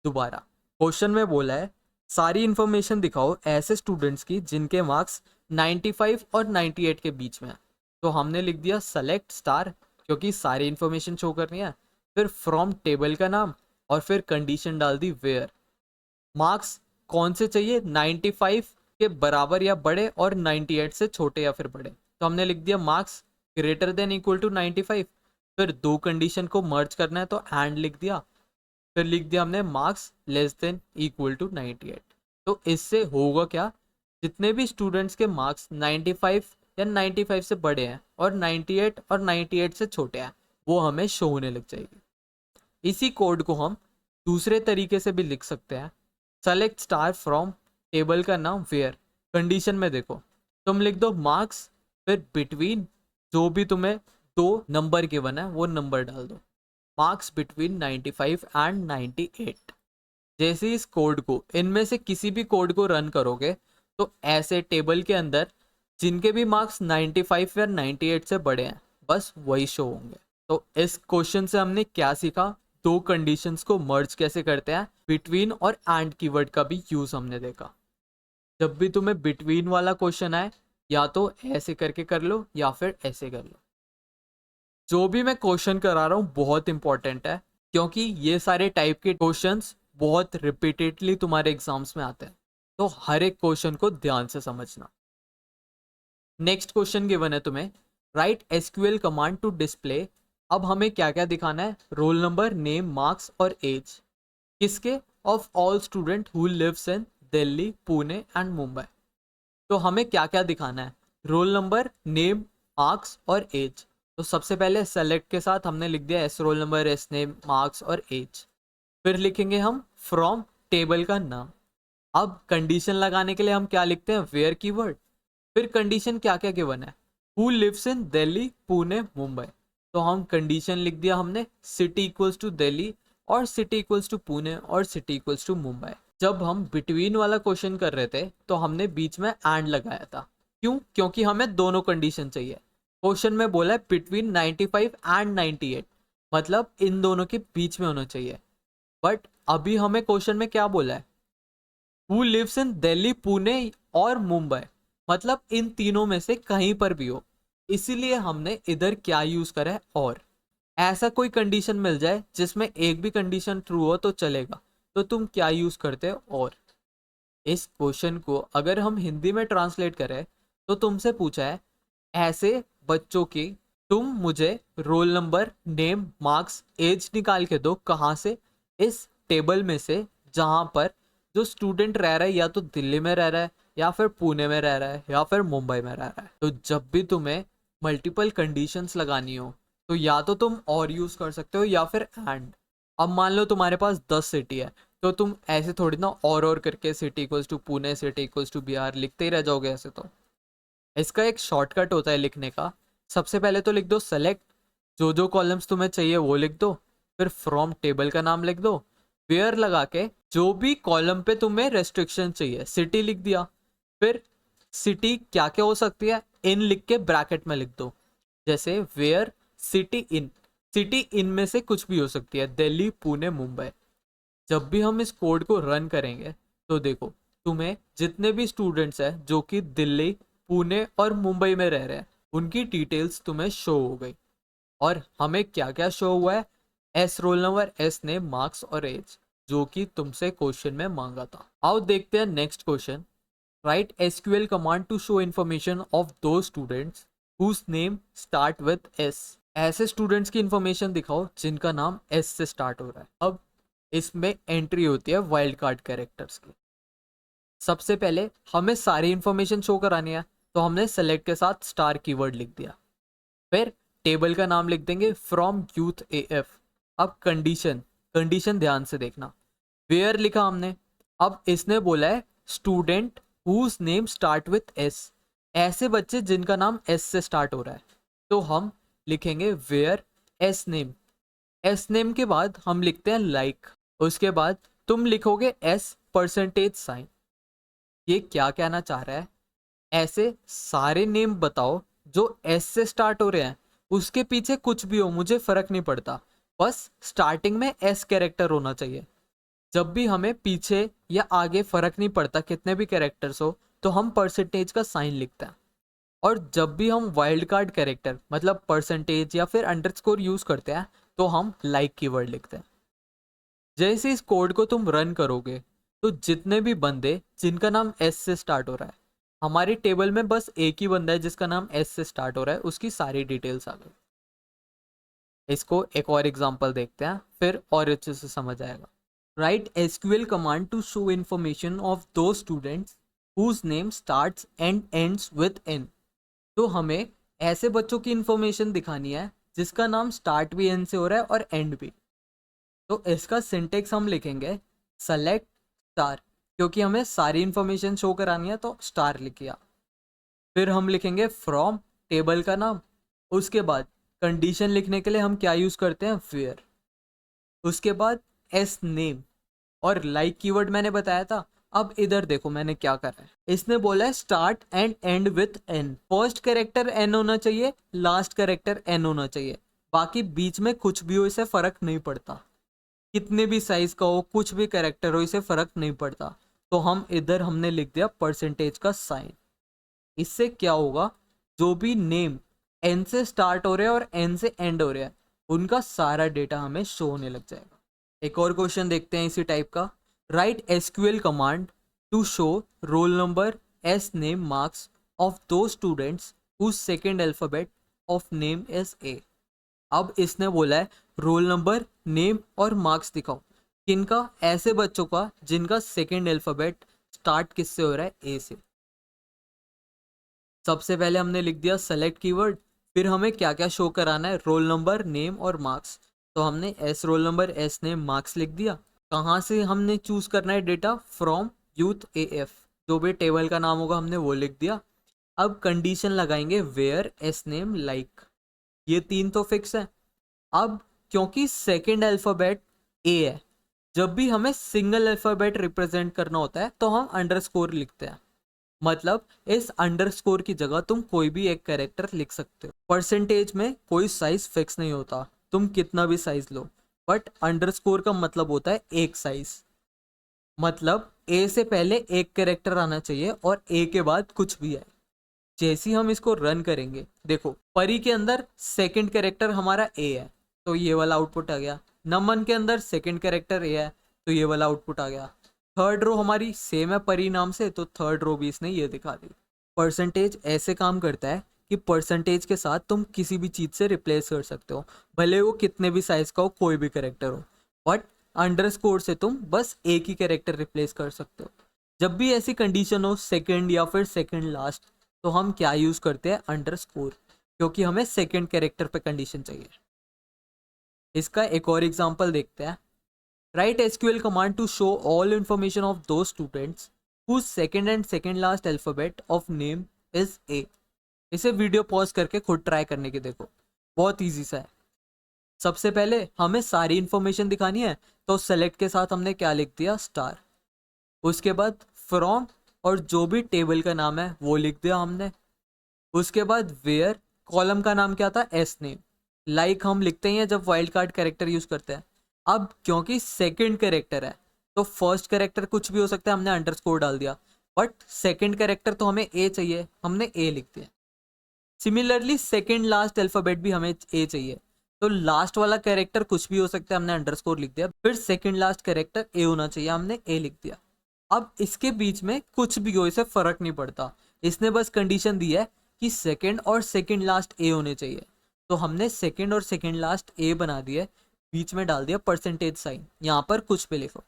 दोबारा क्वेश्चन में बोला है सारी इंफॉर्मेशन दिखाओ ऐसे स्टूडेंट्स की जिनके मार्क्स 95 और 98 के बीच में है। तो हमने लिख दिया सेलेक्ट स्टार, क्योंकि सारी इंफॉर्मेशन शो करनी है। फिर फ्रॉम टेबल का नाम और फिर कंडीशन डाल दी वेयर। मार्क्स कौन से चाहिए, 95 के बराबर या बड़े और 98 से छोटे या फिर बड़े। तो हमने लिख दिया marks greater than equal to 95। फिर दो कंडीशन को मर्ज करना है तो एंड लिख दिया। फिर लिख दिया हमने marks less than equal to 98। तो इससे होगा क्या, जितने भी स्टूडेंट्स के मार्क्स 95 या 95 से बड़े हैं और 98 और 98 से छोटे हैं वो हमें शो होने लग जाएगी। इसी कोड को हम दूसरे तरीके से भी लिख सकते हैं, सेलेक्ट स्टार फ्रॉम टेबल का नाम वेयर। कंडीशन में देखो तुम लिख दो मार्क्स, फिर बिटवीन जो भी तुम्हें दो नंबर गिवन है वो नंबर डाल दो। Marks between 95 and 98। जैसे ही इस कोड को, इनमें से किसी भी कोड को रन करोगे तो ऐसे टेबल के अंदर जिनके भी मार्क्स 95 या 98 से बड़े हैं बस वही शो होंगे। तो इस क्वेश्चन से हमने क्या सीखा, दो कंडीशंस को मर्ज कैसे करते हैं, बिटवीन और एंड कीवर्ड का भी यूज हमने देखा। जब भी तुम्हें बिटवीन वाला क्वेश्चन आए या तो ऐसे करके कर लो या फिर ऐसे कर लो। जो भी मैं क्वेश्चन करा रहा हूँ बहुत इंपॉर्टेंट है, क्योंकि ये सारे टाइप के क्वेश्चंस बहुत रिपीटेडली तुम्हारे एग्जाम्स में आते हैं, तो हर एक क्वेश्चन को ध्यान से समझना। नेक्स्ट क्वेश्चन गिवन है तुम्हें, write SQL command to display. अब हमें क्या क्या दिखाना है, रोल नंबर, नेम, मार्क्स और एज। किसके, of all student who lives in Delhi, Pune and Mumbai. तो हमें क्या क्या दिखाना है, रोल नंबर, नेम, मार्क्स और एज। तो सबसे पहले सेलेक्ट के साथ हमने लिख दिया S roll number, S name, marks और एज। फिर लिखेंगे हम फ्रॉम टेबल का नाम। अब कंडीशन लगाने के लिए हम क्या लिखते हैं, वेयर कीवर्ड। फिर कंडीशन क्या क्या गिवन है, who lives in Delhi, Pune, Mumbai. तो हम कंडीशन लिख दिया हमने, सिटी इक्वल्स टू दिल्ली और सिटी इक्वल्स टू पुणे और सिटी इक्वल्स टू मुंबई। जब हम बिटवीन वाला क्वेश्चन कर रहे थे तो हमने बीच में एंड लगाया था। क्यों, क्योंकि हमें दोनों कंडीशन चाहिए। क्वेश्चन में बोला है बिटवीन 95 एंड 98, मतलब इन दोनों के बीच में होना चाहिए। बट अभी हमें क्वेश्चन में क्या बोला है, who lives in Delhi, Pune और मुंबई, मतलब इन तीनों में से कहीं पर भी हो। इसीलिए हमने इधर क्या यूज करा है, और। ऐसा कोई कंडीशन मिल जाए जिसमें एक भी कंडीशन ट्रू हो तो चलेगा, तो तुम क्या यूज करते हो, और। इस क्वेश्चन को अगर हम हिंदी में ट्रांसलेट करें तो तुमसे पूछा है, ऐसे बच्चों की तुम मुझे roll number, name, marks, age निकाल के दो। कहाँ से, इस टेबल में से जहां पर जो स्टूडेंट रह रहा है या तो दिल्ली में रह रहा है या फिर पुणे में रह रहा है या फिर मुंबई में रह रहा है। तो जब भी तुम्हें मल्टीपल कंडीशंस लगानी हो तो या तो तुम और यूज कर सकते हो या फिर एंड। अब मान लो तुम्हारे पास 10 सिटी है, तो तुम ऐसे थोड़ी ना और करके city equals to Pune, city equals to Bihar लिखते ही रह जाओगे ऐसे। तो इसका एक शॉर्टकट होता है लिखने का। सबसे पहले तो लिख दो सेलेक्ट, जो जो कॉलम्स तुम्हें चाहिए वो लिख दो। फिर फ्रॉम टेबल का नाम लिख दो, वेयर लगा के जो भी कॉलम पे तुम्हें रेस्ट्रिक्शन चाहिए, सिटी लिख दिया। फिर सिटी क्या क्या हो सकती है, इन लिख के ब्रैकेट में लिख दो। जैसे where city in, city in में से कुछ भी हो सकती है, दिल्ली, पुणे, मुंबई। जब भी हम इस कोड को रन करेंगे तो देखो, तुम्हें जितने भी स्टूडेंट्स हैं जो कि दिल्ली, पुणे और मुंबई में रह रहे हैं, उनकी डिटेल्स तुम्हें शो हो गई। और हमें क्या क्या शो हुआ है, S roll number, S name, marks और एज, जो कि तुमसे क्वेश्चन में मांगा था। आओ देखते हैं next question, write SQL command to show information of दो students whose name start with S. ऐसे स्टूडेंट्स की इंफॉर्मेशन दिखाओ जिनका नाम एस से स्टार्ट हो रहा है। अब इसमें एंट्री होती है वाइल्ड कार्ड कैरेक्टर्स की। सबसे पहले हमें सारी इंफॉर्मेशन शो करानी है, तो हमने सेलेक्ट के साथ स्टार कीवर्ड लिख दिया। फिर टेबल का नाम लिख देंगे फ्रॉम यूथ एएफ। अब कंडीशन, कंडीशन ध्यान से देखना, वेयर लिखा हमने। अब इसने बोला है student whose name start with S, ऐसे बच्चे जिनका नाम एस से स्टार्ट हो रहा है, तो हम लिखेंगे where S name. S name के बाद हम लिखते हैं लाइक, उसके बाद तुम लिखोगे एस परसेंटेज साइन। ये क्या कहना चाह रहा है, ऐसे सारे नेम बताओ जो एस से स्टार्ट हो रहे हैं, उसके पीछे कुछ भी हो मुझे फर्क नहीं पड़ता, बस स्टार्टिंग में एस कैरेक्टर होना चाहिए। जब भी हमें पीछे या आगे फर्क नहीं पड़ता कितने भी कैरेक्टर्स हो, तो हम परसेंटेज का साइन लिखते हैं। और जब भी हम वाइल्ड कार्ड कैरेक्टर मतलब परसेंटेज या फिर अंडरस्कोर यूज करते हैं तो हम लाइक कीवर्ड लिखते हैं। जैसे इस कोड को तुम रन करोगे तो जितने भी बंदे जिनका नाम एस से स्टार्ट हो रहा है, हमारी टेबल में बस एक ही बंदा है जिसका नाम एस से स्टार्ट हो रहा है, उसकी सारी डिटेल्स आ गई। इसको एक और एग्जांपल देखते हैं, फिर और अच्छे से समझ आएगा। Write SQL command to show information of दो students whose name starts and ends with N. तो हमें ऐसे बच्चों की इंफॉर्मेशन दिखानी है जिसका नाम स्टार्ट भी एन से हो रहा है और एंड भी। तो इसका सिंटेक्स हम लिखेंगे सेलेक्ट स्टार, क्योंकि हमें सारी इंफॉर्मेशन शो करानी है तो स्टार लिखिया। फिर हम लिखेंगे फ्रॉम टेबल का नाम, उसके बाद कंडीशन लिखने के लिए हम क्या यूज करते हैं, वेयर। उसके बाद एस नेम और लाइक कीवर्ड मैंने बताया था। अब इधर देखो मैंने क्या करा है, इसने बोला है start and end with N. First character N होना चाहिए, लास्ट कैरेक्टर एन होना चाहिए, बाकी बीच में कुछ भी हो इसे फर्क नहीं पड़ता, कितने भी साइज का हो, कुछ भी कैरेक्टर हो, इसे फर्क नहीं पड़ता। तो हम इधर हमने लिख दिया परसेंटेज का साइन। इससे क्या होगा, जो भी नेम एन से स्टार्ट हो रहे हैं और एन से एंड हो रहे हैं उनका सारा डेटा हमें शो होने लग जाएगा। एक और क्वेश्चन देखते हैं इसी टाइप का। Write SQL command to show roll number S name marks of दो students whose second alphabet of name is A. अब इसने बोला है रोल नंबर नेम और मार्क्स दिखाओ, किनका, ऐसे बच्चों का जिनका सेकेंड अल्फाबेट स्टार्ट किससे हो रहा है, ए से। सबसे पहले हमने लिख दिया सेलेक्ट कीवर्ड, फिर हमें क्या क्या शो कराना है, रोल नंबर नेम और मार्क्स। तो हमने S roll number S name marks लिख दिया। कहाँ से हमने चूज करना है data, from youth A F, जो भी टेबल का नाम होगा हमने वो लिख दिया। अब कंडीशन लगाएंगे वेयर एस नेम लाइक, ये तीन तो फिक्स है। अब क्योंकि सेकेंड अल्फाबेट ए है, जब भी हमें सिंगल अल्फाबेट रिप्रेजेंट करना होता है तो हम अंडरस्कोर लिखते हैं, मतलब इस अंडरस्कोर की जगह तुम कोई भी एक कैरेक्टर लिख सकते हो। परसेंटेज में कोई साइज फिक्स नहीं होता, तुम कितना भी साइज लो, बट अंडरस्कोर का मतलब होता है एक साइज, मतलब ए से पहले एक कैरेक्टर आना चाहिए और ए के बाद कुछ भी आए। जैसे ही हम इसको रन करेंगे, देखो परी के अंदर सेकंड कैरेक्टर हमारा ए है तो ये वाला आउटपुट आ गया, नमन के अंदर सेकंड कैरेक्टर ए है तो ये वाला आउटपुट आ गया। थर्ड रो हमारी सेम है परी नाम से तो थर्ड रो भी इसने ये दिखा दी। परसेंटेज ऐसे काम करता है कि परसेंटेज के साथ तुम किसी भी चीज से रिप्लेस कर सकते हो, भले वो कितने भी साइज का हो, कोई भी कैरेक्टर हो, बट अंडरस्कोर से तुम बस एक ही कैरेक्टर रिप्लेस कर सकते हो। जब भी ऐसी कंडीशन हो सेकंड या फिर सेकंड लास्ट, तो हम क्या यूज करते हैं, अंडरस्कोर, क्योंकि हमें सेकंड कैरेक्टर पे कंडीशन चाहिए। इसका एक और एग्जांपल देखते हैं। Write SQL command to show all information of दो students whose second and second last alphabet of name is A। इसे वीडियो पॉज करके खुद ट्राई करने की देखो, बहुत इजी सा है। सबसे पहले हमें सारी इंफॉर्मेशन दिखानी है तो सेलेक्ट के साथ हमने क्या लिख दिया, स्टार। उसके बाद फ्रॉम और जो भी टेबल का नाम है वो लिख दिया हमने। उसके बाद वेयर, कॉलम का नाम क्या था, एस नेम। लाइक हम लिखते ही हैं जब वाइल्ड कार्ड कैरेक्टर यूज करते हैं। अब क्योंकि सेकंड कैरेक्टर है तो फर्स्ट कैरेक्टर कुछ भी हो सकता है, हमने अंडरस्कोर डाल दिया, बट सेकंड कैरेक्टर तो हमें ए चाहिए, हमने ए लिख दिया। सिमिलरली सेकंड लास्ट अल्फाबेट भी हमें ए चाहिए, तो लास्ट वाला कैरेक्टर कुछ भी हो सकता है, हमने अंडरस्कोर लिख दिया। फिर सेकंड लास्ट कैरेक्टर ए होना चाहिए, हमने ए लिख दिया। अब इसके बीच में कुछ भी हो, इसे फर्क नहीं पड़ता, इसने बस कंडीशन दी है कि सेकंड और सेकंड लास्ट ए होने चाहिए, तो हमने सेकंड और सेकंड लास्ट ए बना दिया, बीच में डाल दिया परसेंटेज साइन, यहाँ पर कुछ भी लिखो।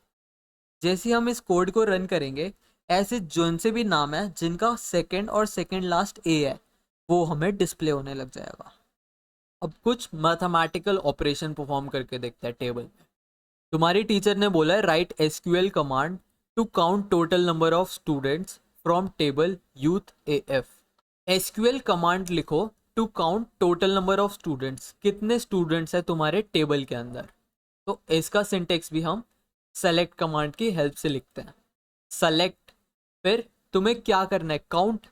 जैसे हम इस कोड को रन करेंगे, ऐसे जोन से भी नाम है जिनका सेकंड और सेकंड लास्ट ए है वो हमें डिस्प्ले होने लग जाएगा। अब कुछ मैथमेटिकल ऑपरेशन परफॉर्म करके देखते हैं टेबल में। तुम्हारी टीचर ने बोला है write SQL command to count total number of students from table youth A F. SQL command लिखो to count total number of students, कितने स्टूडेंट्स है तुम्हारे टेबल के अंदर। तो इसका सिंटेक्स भी हम सेलेक्ट कमांड की हेल्प से लिखते हैं। सेलेक्ट, फिर तुम्हें क्या करना है, काउंट।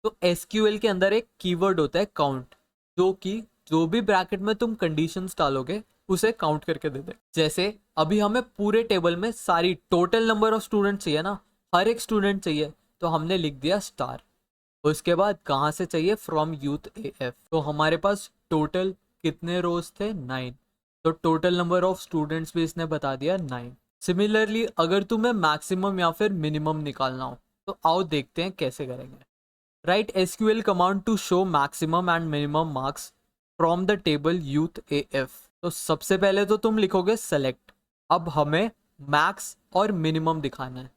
तो एसक्यूएल के अंदर एक कीवर्ड होता है काउंट, जो कि जो भी ब्रैकेट में तुम कंडीशंस डालोगे उसे काउंट करके दे दे। जैसे अभी हमें पूरे टेबल में सारी टोटल नंबर ऑफ स्टूडेंट चाहिए ना, हर एक स्टूडेंट चाहिए, तो हमने लिख दिया स्टार। उसके बाद कहाँ से चाहिए, फ्रॉम यूथ ए एफ। तो हमारे पास टोटल कितने रोज थे, 9, तो टोटल नंबर ऑफ स्टूडेंट्स भी इसने बता दिया 9। सिमिलरली अगर तुम्हें मैक्सिमम या फिर मिनिमम निकालना हो तो आओ देखते हैं कैसे करेंगे। Write SQL command to show maximum and minimum marks from the table youth A F. तो सबसे पहले तो तुम लिखोगे सेलेक्ट। अब हमें मैक्स और मिनिमम दिखाना है,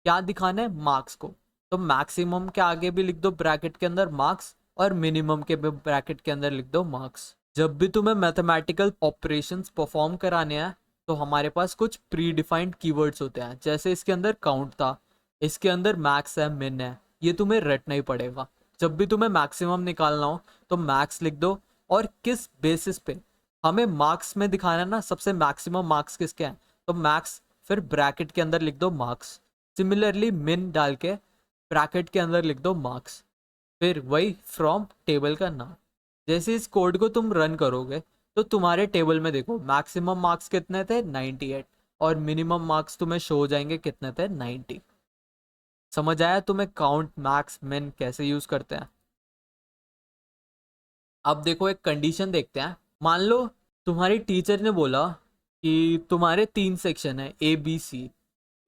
क्या दिखाना है, मार्क्स को। तो मैक्सिमम के आगे भी लिख दो ब्रैकेट के अंदर मार्क्स, और मिनिमम के भी ब्रैकेट के अंदर लिख दो मार्क्स। जब भी तुम्हें मैथमेटिकल ऑपरेशंस परफॉर्म कराने हैं तो हमारे पास कुछ प्री डिफाइंड कीवर्ड्स होते हैं, जैसे इसके अंदर काउंट था, इसके अंदर मैक्स है, मिन है, ये तुम्हें रटना ही पड़ेगा। जब भी तुम्हें मैक्सिमम निकालना हो तो मैक्स लिख दो, और किस बेसिस पे, हमें मार्क्स में दिखाना है ना सबसे मैक्सिमम मार्क्स किसके हैं, तो मैक्स फिर ब्रैकेट के अंदर लिख दो मार्क्स। सिमिलरली मिन डाल के ब्रैकेट के अंदर लिख दो मार्क्स, फिर वही फ्रॉम टेबल का नाम। जैसे इस कोड को तुम रन करोगे तो तुम्हारे टेबल में देखो मैक्सिमम मार्क्स कितने थे 98 और मिनिमम मार्क्स तुम्हें शो हो जाएंगे कितने थे 90। समझ आया तुम्हें काउंट मैक्स मिन कैसे यूज करते हैं। अब देखो एक कंडीशन देखते हैं। मान लो तुम्हारी टीचर ने बोला कि तुम्हारे 3 सेक्शन है ए बी सी,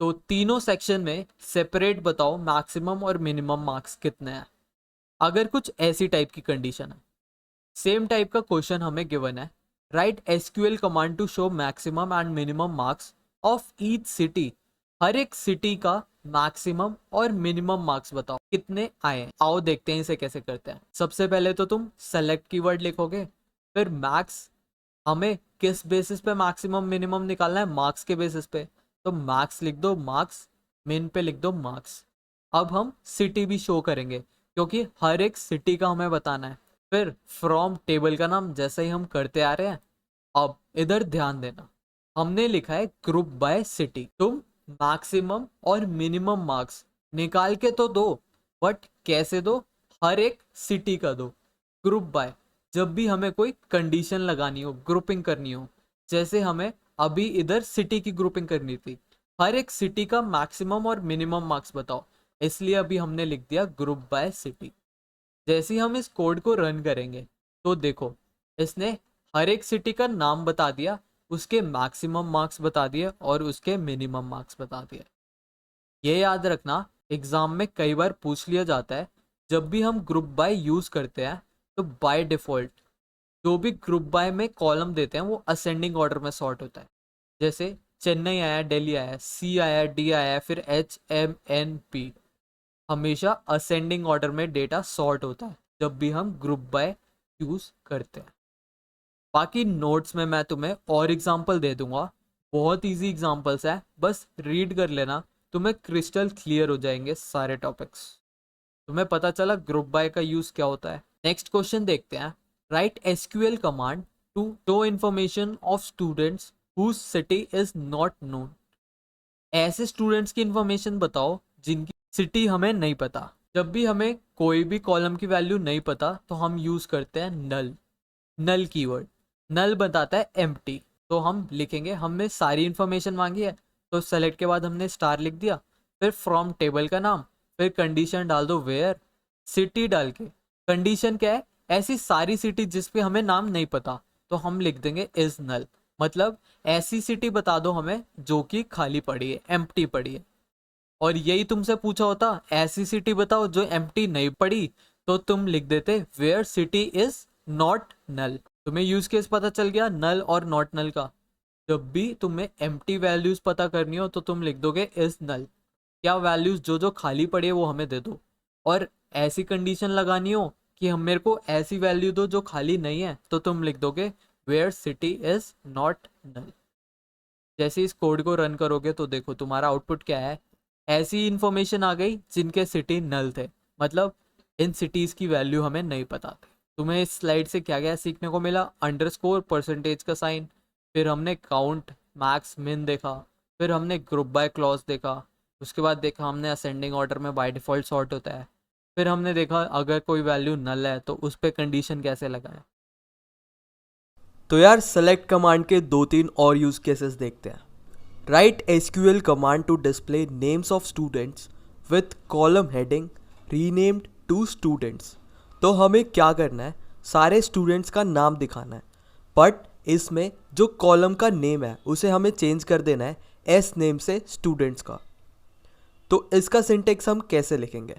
तो तीनों सेक्शन में सेपरेट बताओ मैक्सिमम और मिनिमम मार्क्स कितने हैं। अगर कुछ ऐसी टाइप की कंडीशन है, सेम टाइप का क्वेश्चन हमें गिवन है, write SQL command to show maximum and minimum marks of each city. हर एक सिटी का मैक्सिमम और मिनिमम मार्क्स बताओ कितने आए। आओ देखते हैं इसे कैसे करते हैं। सबसे पहले तो तुम सेलेक्ट कीवर्ड लिखोगे, फिर मैक्स, हमें किस बेसिस पे मैक्सिमम मिनिमम निकालना है, मार्क्स के बेसिस पे, तो मैक्स लिख दो मार्क्स, मिन पे लिख दो मार्क्स। अब हम सिटी भी शो करेंगे क्योंकि हर एक सिटी का हमें बताना है। फिर फ्रॉम टेबल का नाम जैसे ही हम करते आ रहे हैं। अब इधर ध्यान देना, हमने लिखा है ग्रुप बाय सिटी। तुम मैक्सिमम और मिनिमम मार्क्स निकाल के तो दो, बट कैसे दो, हर एक सिटी का दो। ग्रुप बाय, जब भी हमें कोई कंडीशन लगानी हो, ग्रुपिंग करनी हो, जैसे हमें अभी इधर सिटी की ग्रुपिंग करनी थी, हर एक सिटी का मैक्सिमम और मिनिमम मार्क्स बताओ, इसलिए अभी हमने लिख दिया ग्रुप बाय सिटी। जैसे ही हम इस कोड को रन करेंगे तो देखो इसने हर एक सिटी का नाम बता दिया, उसके मैक्सिमम मार्क्स बता दिए और उसके मिनिमम मार्क्स बता दिए। ये याद रखना, एग्जाम में कई बार पूछ लिया जाता है, जब भी हम ग्रुप बाय यूज करते हैं तो बाय डिफॉल्ट जो भी ग्रुप बाय में कॉलम देते हैं वो असेंडिंग ऑर्डर में सॉर्ट होता है। जैसे चेन्नई आया, दिल्ली आया, सी आया, डी आया, फिर एच एम एन पी, हमेशा असेंडिंग ऑर्डर में डेटा सॉर्ट होता है जब भी हम ग्रुप बाय यूज करते हैं। बाकी नोट्स में मैं तुम्हें और एग्जांपल दे दूंगा, बहुत इजी एग्जांपल्स है, बस रीड कर लेना, तुम्हें क्रिस्टल क्लियर हो जाएंगे सारे टॉपिक्स। तुम्हें पता चला ग्रुप बाय का यूज क्या होता है। नेक्स्ट क्वेश्चन देखते हैं। Write SQL command to show information of students whose city is not known. ऐसे स्टूडेंट्स की इंफॉर्मेशन बताओ जिनकी सिटी हमें नहीं पता। जब भी हमें कोई भी कॉलम की वैल्यू नहीं पता तो हम यूज करते हैं नल। नल कीवर्ड, नल बताता है एम्प्टी, तो हम लिखेंगे हमने सारी इंफॉर्मेशन मांगी है, तो सेलेक्ट के बाद हमने स्टार लिख दिया, फिर फ्रॉम टेबल का नाम, फिर कंडीशन डाल दो वेयर, सिटी डाल के कंडीशन क्या है, ऐसी सारी सिटी जिस पे हमें नाम नहीं पता, तो हम लिख देंगे इज नल। मतलब ऐसी सिटी बता दो हमें जो कि खाली पड़ी है, एम्प्टी पड़ी है। और यही तुमसे पूछा होता ऐसी सिटी बताओ जो एम्प्टी नहीं पड़ी, तो तुम लिख देते where city is not null. तुम्हें यूज केस पता चल गया नल और नॉट नल का। जब भी तुम्हें एम्प्टी वैल्यूज पता करनी हो तो तुम लिख दोगे इज नल, क्या वैल्यूज जो जो खाली पड़ी है वो हमें दे दो। और ऐसी कंडीशन लगानी हो कि हम मेरे को ऐसी वैल्यू दो जो खाली नहीं है, तो तुम लिख दोगे where city is not null. जैसे इस कोड को रन करोगे तो देखो तुम्हारा आउटपुट क्या है, ऐसी इंफॉर्मेशन आ गई जिनके सिटी नल थे, मतलब इन सिटीज की वैल्यू हमें नहीं पता थी। तुम्हें इस स्लाइड से क्या क्या सीखने को मिला, अंडरस्कोर, परसेंटेज का साइन, फिर हमने काउंट, मैक्स, मिन देखा, फिर हमने ग्रुप बाय क्लॉज देखा, उसके बाद देखा हमने असेंडिंग ऑर्डर में बाय डिफॉल्ट सॉर्ट होता है, फिर हमने देखा अगर कोई वैल्यू नल है तो उस पर कंडीशन कैसे लगाए। तो यार सेलेक्ट कमांड के 2-3 और यूज केसेस देखते हैं। Write SQL command to display names of students with column heading renamed to students. तो हमें क्या करना है, सारे स्टूडेंट्स का नाम दिखाना है, बट इसमें जो कॉलम का नेम है उसे हमें चेंज कर देना है एस नेम से स्टूडेंट्स का। तो इसका सिंटेक्स हम कैसे लिखेंगे,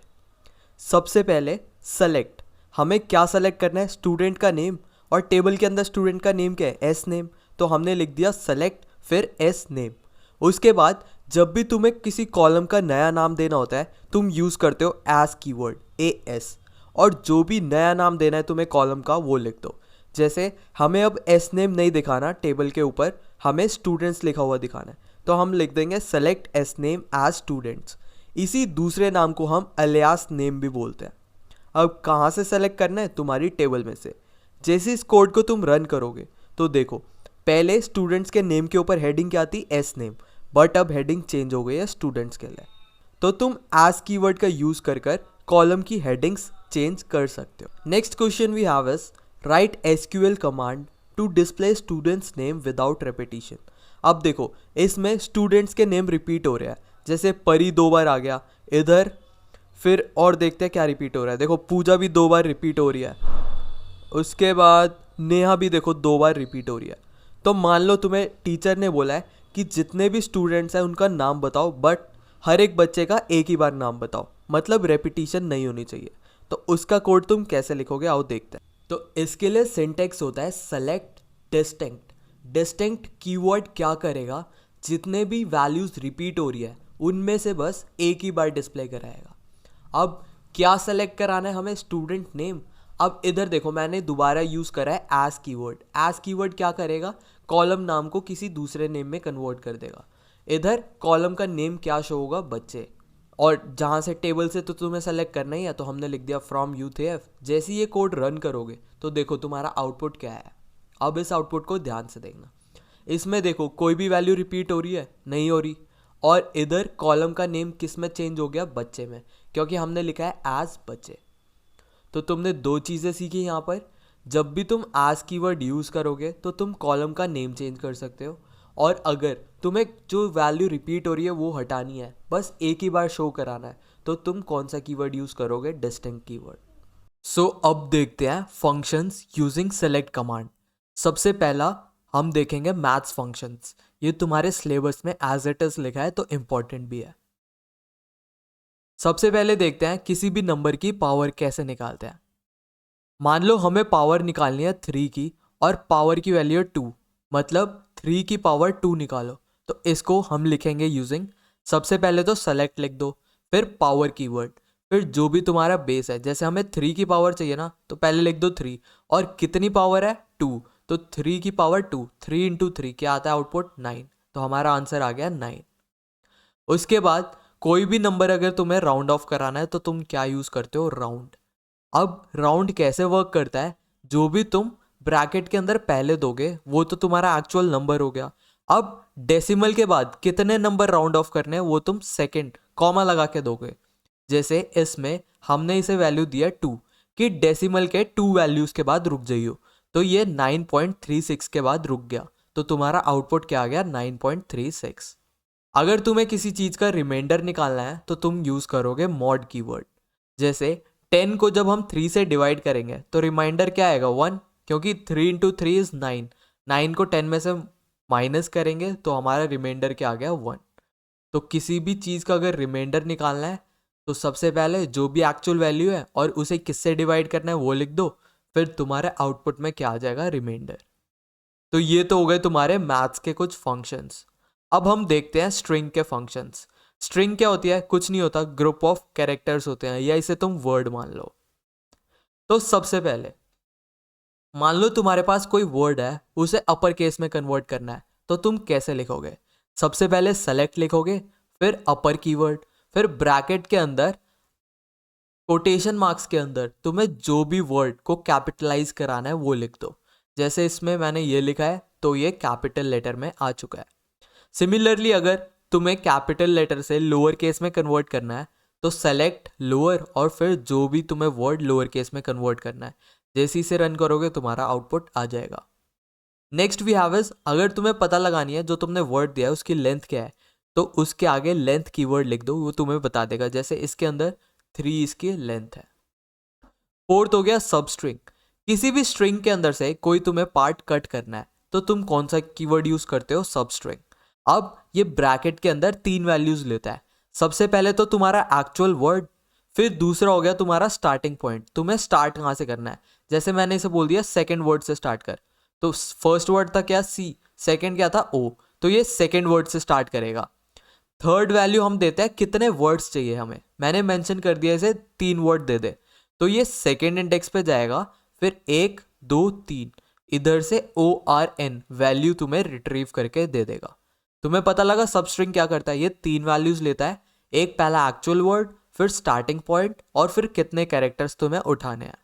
सबसे पहले सेलेक्ट, हमें क्या सेलेक्ट करना है, स्टूडेंट का नेम, और टेबल के अंदर स्टूडेंट का नेम क्या है, एस नेम, तो हमने लिख दिया सेलेक्ट फिर एस नेम। उसके बाद जब भी तुम्हें किसी कॉलम का नया नाम देना होता है तुम यूज़ करते हो एस कीवर्ड, ए एस, और जो भी नया नाम देना है तुम्हें कॉलम का वो लिख दो। जैसे हमें अब एस नेम नहीं दिखाना टेबल के ऊपर, हमें स्टूडेंट्स लिखा हुआ दिखाना है, तो हम लिख देंगे select S name as students. इसी दूसरे नाम को हम अलियास नेम भी बोलते हैं। अब कहाँ से सेलेक्ट करना है, तुम्हारी टेबल में से। जैसे इस कोड को तुम रन करोगे तो देखो पहले स्टूडेंट्स के नेम के ऊपर हेडिंग क्या थी, एस नेम, बट अब हेडिंग चेंज हो गई है स्टूडेंट्स के लिए। तो तुम एज कीवर्ड का यूज कर कॉलम की हेडिंग्स चेंज कर सकते हो। Next question we have is write SQL command to display students name without repetition. अब देखो इसमें स्टूडेंट्स के नेम रिपीट हो रहा है, जैसे परी 2 बार आ गया इधर, फिर और देखते हैं क्या रिपीट हो रहा है। देखो पूजा भी 2 बार रिपीट हो रही है, उसके बाद नेहा भी देखो 2 बार रिपीट हो रही है। तो मान लो तुम्हें टीचर ने बोला है कि जितने भी स्टूडेंट्स हैं उनका नाम बताओ, बट हर एक बच्चे का एक ही बार नाम बताओ, मतलब रेपिटेशन नहीं होनी चाहिए। तो उसका कोड तुम कैसे लिखोगे, आओ देखते हैं। तो इसके लिए सिंटेक्स होता है सेलेक्ट डिस्टिंक्ट। डिस्टिंक्ट कीवर्ड क्या करेगा, जितने भी वैल्यूज रिपीट हो रही है उनमें से बस एक ही बार डिस्प्ले कराएगा। अब क्या सेलेक्ट कराना है हमें, स्टूडेंट नेम। अब इधर देखो मैंने दोबारा यूज करा है एज कीवर्ड। एज कीवर्ड क्या करेगा, कॉलम नाम को किसी दूसरे नेम में कन्वर्ट कर देगा। इधर कॉलम का नेम क्या शो होगा, बच्चे, और जहाँ से टेबल से तो तुम्हें सेलेक्ट करना ही है, तो हमने लिख दिया फ्रॉम यूथ। जैसे ये कोड रन करोगे तो देखो तुम्हारा आउटपुट क्या है। अब इस आउटपुट को ध्यान से देखना, इसमें देखो कोई भी वैल्यू रिपीट हो रही है, नहीं हो रही। और इधर कॉलम का नेम किस में चेंज हो गया, बच्चे में, क्योंकि हमने लिखा है एज बच्चे। तो तुमने 2 चीज़ें सीखी यहाँ पर। जब भी तुम एज कीवर्ड यूज़ करोगे तो तुम कॉलम का नेम चेंज कर सकते हो, और अगर तुम्हें जो वैल्यू रिपीट हो रही है वो हटानी है, बस एक ही बार शो कराना है, तो तुम कौन सा कीवर्ड यूज़ करोगे, डिस्टिंक्ट कीवर्ड। सो अब देखते हैं फंक्शंस यूजिंग सेलेक्ट कमांड। सबसे पहला हम देखेंगे मैथ्स फंक्शंस। ये तुम्हारे सिलेबस में एज इट इज लिखा है तो इम्पोर्टेंट भी है। सबसे पहले देखते हैं किसी भी नंबर की पावर कैसे निकालते हैं। मान लो हमें पावर निकालनी है 3 की, और पावर की वैल्यू है 2, मतलब 3 की पावर 2 निकालो। तो इसको हम लिखेंगे यूजिंग, सबसे पहले तो सेलेक्ट लिख दो, फिर पावर कीवर्ड, फिर जो भी तुम्हारा बेस है। जैसे हमें 3 की पावर चाहिए ना, तो पहले लिख दो 3, और कितनी पावर है 2, तो 3 की पावर 2, 3 इंटू 3 क्या आता है आउटपुट, 9। तो हमारा आंसर आ गया 9। उसके बाद कोई भी नंबर अगर तुम्हें राउंड ऑफ कराना है तो तुम क्या यूज़ करते हो, राउंड। अब राउंड कैसे वर्क करता है, जो भी तुम ब्रैकेट के अंदर पहले दोगे वो तो तुम्हारा एक्चुअल नंबर हो गया। अब डेसिमल के बाद कितने नंबर राउंड ऑफ करने हैं वो तुम सेकंड कॉमा लगा के दोगे। जैसे इसमें हमने इसे वैल्यू दिया 2 कि डेसिमल के 2 वैल्यूज के बाद रुक जाइयो, तो ये 9.36 के बाद रुक गया, तो तुम्हारा आउटपुट क्या आ गया, 9.36। अगर तुम्हें किसी चीज़ का रिमाइंडर निकालना है तो तुम यूज़ करोगे मॉड कीवर्ड। जैसे 10 को जब हम 3 से डिवाइड करेंगे तो रिमाइंडर क्या आएगा, 1, क्योंकि 3 इंटू 3 इज़ 9। 9 को 10 में से माइनस करेंगे तो हमारा रिमाइंडर क्या आ गया, 1। तो किसी भी चीज़ का अगर रिमाइंडर निकालना है तो सबसे पहले जो भी एक्चुअल वैल्यू है और उसे किससे डिवाइड करना है वो लिख दो, फिर तुम्हारे आउटपुट में क्या आ जाएगा, रिमाइंडर। तो ये तो हो गए तुम्हारे मैथ्स के कुछ फंक्शंस। अब हम देखते हैं स्ट्रिंग के फंक्शंस। स्ट्रिंग क्या होती है, कुछ नहीं होता, ग्रुप ऑफ कैरेक्टर्स होते हैं, या इसे तुम वर्ड मान लो। तो सबसे पहले मान लो तुम्हारे पास कोई वर्ड है, उसे अपर केस में कन्वर्ट करना है, तो तुम कैसे लिखोगे, सबसे पहले सेलेक्ट लिखोगे, फिर अपर कीवर्ड, फिर ब्रैकेट के अंदर कोटेशन मार्क्स के अंदर तुम्हें जो भी वर्ड को कैपिटलाइज कराना है वो लिख दो। जैसे इसमें मैंने ये लिखा है तो ये कैपिटल लेटर में आ चुका है। सिमिलरली अगर तुम्हें कैपिटल लेटर से लोअर केस में कन्वर्ट करना है तो सेलेक्ट लोअर, और फिर जो भी तुम्हें वर्ड लोअर केस में कन्वर्ट करना है, जैसे इसे रन करोगे तुम्हारा आउटपुट आ जाएगा। नेक्स्ट वी हैव इज, अगर तुम्हें पता लगानी है जो तुमने वर्ड दिया है उसकी लेंथ क्या है, तो उसके आगे लेंथ कीवर्ड लिख दो, वो तुम्हें बता देगा। जैसे इसके अंदर 3 इसकी लेंथ है। फोर्थ हो गया सब स्ट्रिंग। किसी भी स्ट्रिंग के अंदर से कोई तुम्हें पार्ट कट करना है तो तुम कौन सा कीवर्ड यूज करते हो, सब स्ट्रिंग। अब ये ब्रैकेट के अंदर 3 वैल्यूज लेता है। सबसे पहले तो तुम्हारा एक्चुअल वर्ड, फिर दूसरा हो गया तुम्हारा स्टार्टिंग पॉइंट, तुम्हें स्टार्ट कहाँ से करना है। जैसे मैंने इसे बोल दिया सेकंड वर्ड से स्टार्ट कर, तो फर्स्ट वर्ड था क्या, सी, सेकंड क्या था, ओ, तो ये सेकंड वर्ड से स्टार्ट करेगा। थर्ड वैल्यू हम देते हैं कितने वर्ड्स चाहिए हमें, मैंने मेंशन कर दिया इसे 3 वर्ड दे दे, तो ये सेकंड इंडेक्स पे जाएगा, फिर 1 2 3 इधर से ORN वैल्यू तुम्हें रिट्रीव करके दे देगा। तुम्हें पता लगा सब स्ट्रिंग क्या करता है, ये 3 वैल्यूज लेता है, एक पहला एक्चुअल वर्ड, फिर स्टार्टिंग पॉइंट, और फिर कितने कैरेक्टर्स तुम्हें उठाने हैं।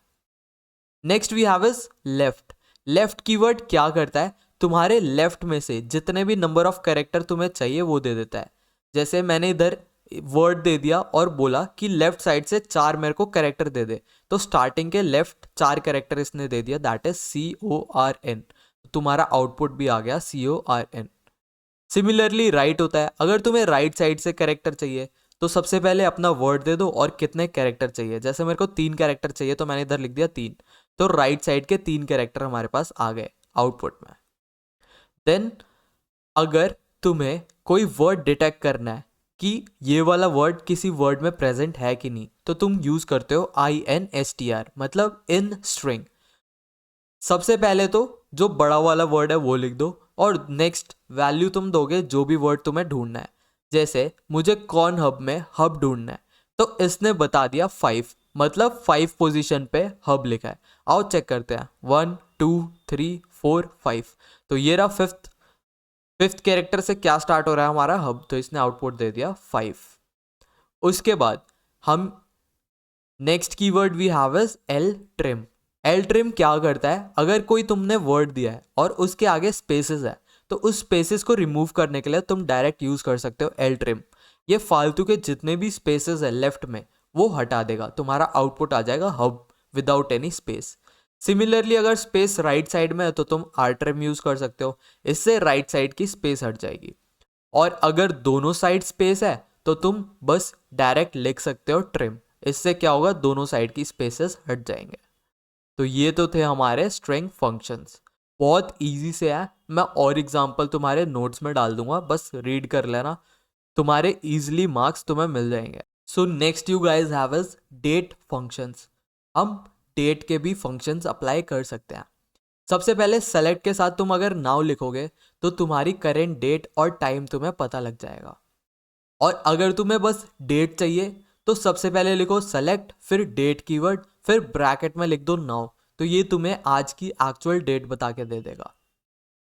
Next we have is left. Left keyword क्या करता है, तुम्हारे लेफ्ट में से जितने भी नंबर ऑफ कैरेक्टर तुम्हें चाहिए वो दे देता है। जैसे मैंने इधर वर्ड दे दिया और बोला कि लेफ्ट साइड से 4 मेरे को कैरेक्टर दे दे, तो स्टार्टिंग के लेफ्ट 4 कैरेक्टर इसने दे दिया, दैट इज CORN। तुम्हारा आउटपुट भी आ गया CORN। सिमिलरली राइट होता है, अगर तुम्हें राइट साइड से कैरेक्टर चाहिए तो सबसे पहले अपना वर्ड दे दो और कितने कैरेक्टर चाहिए। जैसे मेरे को 3 कैरेक्टर चाहिए तो मैंने इधर लिख दिया 3, तो राइट साइड के 3 कैरेक्टर हमारे पास आ गए आउटपुट में। देन अगर तुम्हें कोई वर्ड डिटेक्ट करना है कि ये वाला वर्ड किसी वर्ड में प्रेजेंट है कि नहीं, तो तुम यूज करते हो INSTR, मतलब इन स्ट्रिंग। सबसे पहले तो जो बड़ा वाला वर्ड है वो लिख दो और नेक्स्ट वैल्यू तुम दोगे जो भी वर्ड तुम्हें ढूंढना है। जैसे मुझे कॉर्न हब में हब ढूंढना है, तो इसने बता दिया 5, मतलब 5 पोजीशन पे हब लिखा है। आओ चेक करते हैं, 1 2 3 4 5, तो ये रहा फिफ्थ कैरेक्टर से क्या स्टार्ट हो रहा है हमारा हब, तो इसने आउटपुट दे दिया 5। उसके बाद हम next keyword we have is ltrim। ltrim क्या करता है, अगर कोई तुमने वर्ड दिया है और उसके आगे स्पेसेस है तो उस स्पेसेस को रिमूव करने के लिए तुम डायरेक्ट यूज कर सकते हो ltrim। ये फालतू के जितने भी स्पेसेस है लेफ्ट में वो हटा देगा, तुम्हारा आउटपुट आ जाएगा hub without any space. Similarly अगर स्पेस राइट साइड में है तो तुम rtrim यूज कर सकते हो, इससे राइट साइड की स्पेस हट जाएगी। और अगर दोनों साइड स्पेस है तो तुम बस डायरेक्ट लिख सकते हो ट्रिम, इससे क्या होगा, दोनों साइड की स्पेसेस हट जाएंगे। तो ये तो थे हमारे स्ट्रिंग फंक्शंस, बहुत इजी से है। मैं और एग्जांपल तुम्हारे नोट्स में डाल दूंगा, बस रीड कर लेना, तुम्हारे इजीली मार्क्स तुम्हें मिल जाएंगे। So next you guys have is date functions. हम डेट के भी फंक्शंस अप्लाई कर सकते हैं। सबसे पहले सेलेक्ट के साथ तुम अगर नाउ लिखोगे तो तुम्हारी करेंट डेट और टाइम तुम्हें पता लग जाएगा। और अगर तुम्हें बस डेट चाहिए तो सबसे पहले लिखो सेलेक्ट, फिर डेट कीवर्ड, फिर ब्रैकेट में लिख दो नाउ, तो ये तुम्हें आज की एक्चुअल डेट बता के दे देगा।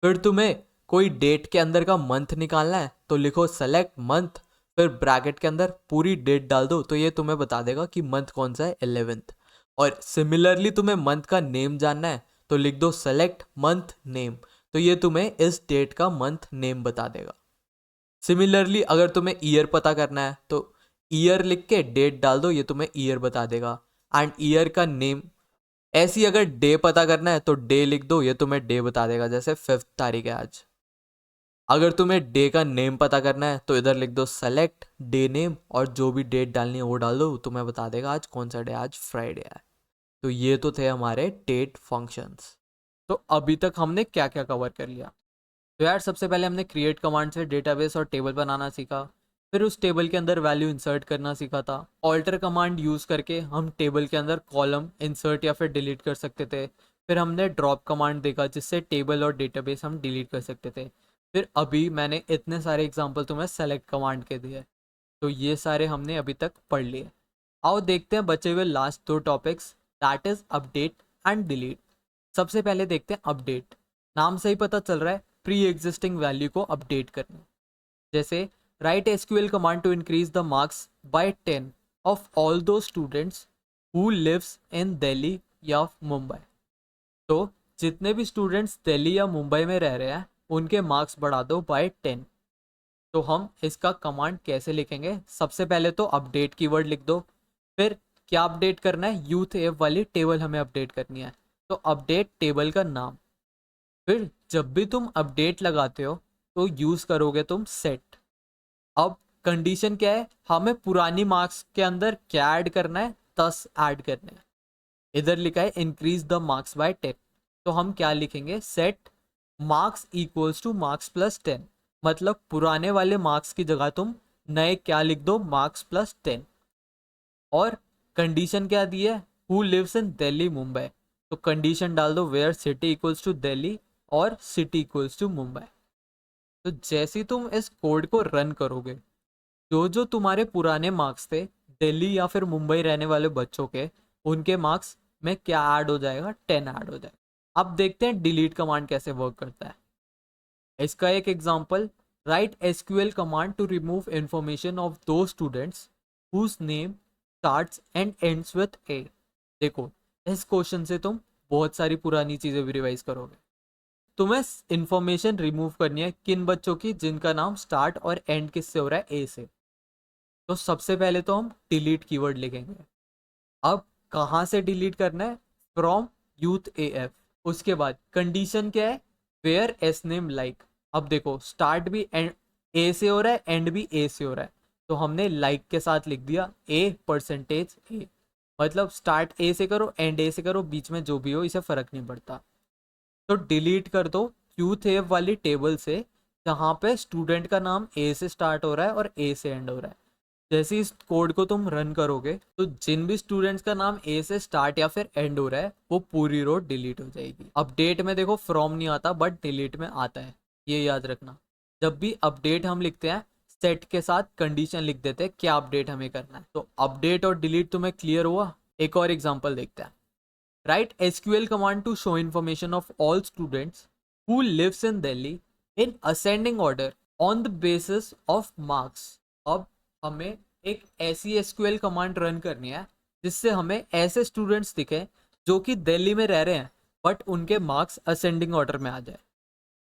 फिर तुम्हें कोई डेट के अंदर का मंथ निकालना है तो लिखो सेलेक्ट मंथ, फिर ब्रैकेट के अंदर पूरी डेट डाल दो, तो ये तुम्हें बता देगा कि मंथ कौन सा है, 11th। और सिमिलरली तुम्हें मंथ का नेम जानना है तो लिख दो सेलेक्ट मंथ नेम, तो ये तुम्हें इस डेट का मंथ नेम बता देगा। सिमिलरली अगर तुम्हें ईयर पता करना है तो ईयर लिख के डेट डाल दो, ये तुम्हें ईयर बता देगा। एंड ईयर का नेम, ऐसी अगर डे पता करना है तो डे लिख दो, ये तुम्हें डे बता देगा, जैसे 5 तारीख है आज। अगर तुम्हें डे का नेम पता करना है तो इधर लिख दो सेलेक्ट डे नेम और जो भी डेट डालनी है वो डाल दो, तुम्हें बता देगा आज कौन सा डे, आज फ्राइडे है। तो ये तो थे हमारे डेट फंक्शंस। तो अभी तक हमने क्या क्या कवर कर लिया। तो यार सबसे पहले हमने क्रिएट कमांड से डेटाबेस और टेबल बनाना सीखा, फिर उस टेबल के अंदर वैल्यू इंसर्ट करना सीखा था। ऑल्टर कमांड यूज़ करके हम टेबल के अंदर कॉलम इंसर्ट या फिर डिलीट कर सकते थे। फिर हमने ड्रॉप कमांड देखा जिससे टेबल और डेटाबेस हम डिलीट कर सकते थे। फिर अभी मैंने इतने सारे एग्जाम्पल तुम्हें सेलेक्ट कमांड के दिए, तो ये सारे हमने अभी तक पढ़ लिए। आओ देखते हैं बचे हुए last 2 topics, that is update and delete. सबसे पहले देखते हैं अपडेट। नाम से ही पता चल रहा है प्री एग्जिस्टिंग वैल्यू को अपडेट करना। जैसे write SQL command to increase the marks by 10 of all the students who lives in Delhi या मुंबई। तो जितने भी स्टूडेंट्स दिल्ली या मुंबई में रह रहे हैं उनके मार्क्स बढ़ा दो बाय 10। तो हम इसका कमांड कैसे लिखेंगे, सबसे पहले तो अपडेट कीवर्ड लिख दो, फिर क्या अपडेट करना है, यूथ एव वाली टेबल हमें अपडेट करनी है, तो अपडेट टेबल का नाम। फिर जब भी तुम अपडेट लगाते हो तो यूज़ करोगे तुम सेट। अब कंडीशन क्या है, हमें पुरानी मार्क्स के अंदर क्या ऐड करना है, 10 ऐड करना है। इधर लिखा है इंक्रीज द मार्क्स बाय 10, तो हम क्या लिखेंगे, set marks equals two marks plus 10, मतलब पुराने वाले मार्क्स की जगह तुम नए क्या लिख दो, मार्क्स प्लस 10। और कंडीशन क्या दी है, who lives in Delhi Mumbai, तो कंडीशन डाल दो where city equals to Delhi और सिटी इक्वल्स टू मुंबई। तो जैसे ही तुम इस कोड को रन करोगे, जो जो तुम्हारे पुराने मार्क्स थे दिल्ली या फिर मुंबई रहने वाले बच्चों के, उनके मार्क्स में क्या ऐड हो जाएगा, 10 ऐड हो जाएगा। अब देखते हैं डिलीट कमांड कैसे वर्क करता है। इसका एक example, write SQL command to remove information of दो students whose name starts and ends with A. देखो इस क्वेश्चन से तुम बहुत सारी पुरानी चीज़ें भी रिवाइज करोगे। तुम्हें इंफॉर्मेशन रिमूव करनी है किन बच्चों की जिनका नाम स्टार्ट और एंड किससे हो रहा है, ए से। तो सबसे पहले तो हम डिलीट कीवर्ड लिखेंगे। अब कहाँ से डिलीट करना है, फ्रॉम यूथ AF। उसके बाद कंडीशन क्या है, वेयर एस नेम लाइक। अब देखो स्टार्ट भी ए से हो रहा है, एंड भी ए से हो रहा है, तो हमने लाइक के साथ लिख दिया A%A। मतलब स्टार्ट ए से करो, एंड ए से करो, बीच में जो भी हो इसे फर्क नहीं पड़ता। तो डिलीट कर दो यूथ एफ वाली टेबल से जहाँ पे स्टूडेंट का नाम ए से स्टार्ट हो रहा है और ए से एंड हो रहा है। जैसे इस कोड को तुम रन करोगे तो जिन भी स्टूडेंट्स का नाम ए से स्टार्ट या फिर एंड हो रहा है वो पूरी रो डिलीट हो जाएगी। अपडेट में देखो फ्रॉम नहीं आता बट डिलीट में आता है, ये याद रखना। जब भी अपडेट हम लिखते हैं सेट के साथ कंडीशन लिख देते हैं क्या अपडेट हमें करना है। तो अपडेट और डिलीट तुम्हें क्लियर हुआ। एक और एग्जांपल देखते हैं। Write SQL command to show information of all students who lives in Delhi in ascending order on the basis of marks। अब हमें एक ऐसी SQL कमांड रन करनी है जिससे हमें ऐसे स्टूडेंट्स दिखे जो कि दिल्ली में रह रहे हैं बट उनके मार्क्स असेंडिंग ऑर्डर में आ जाए।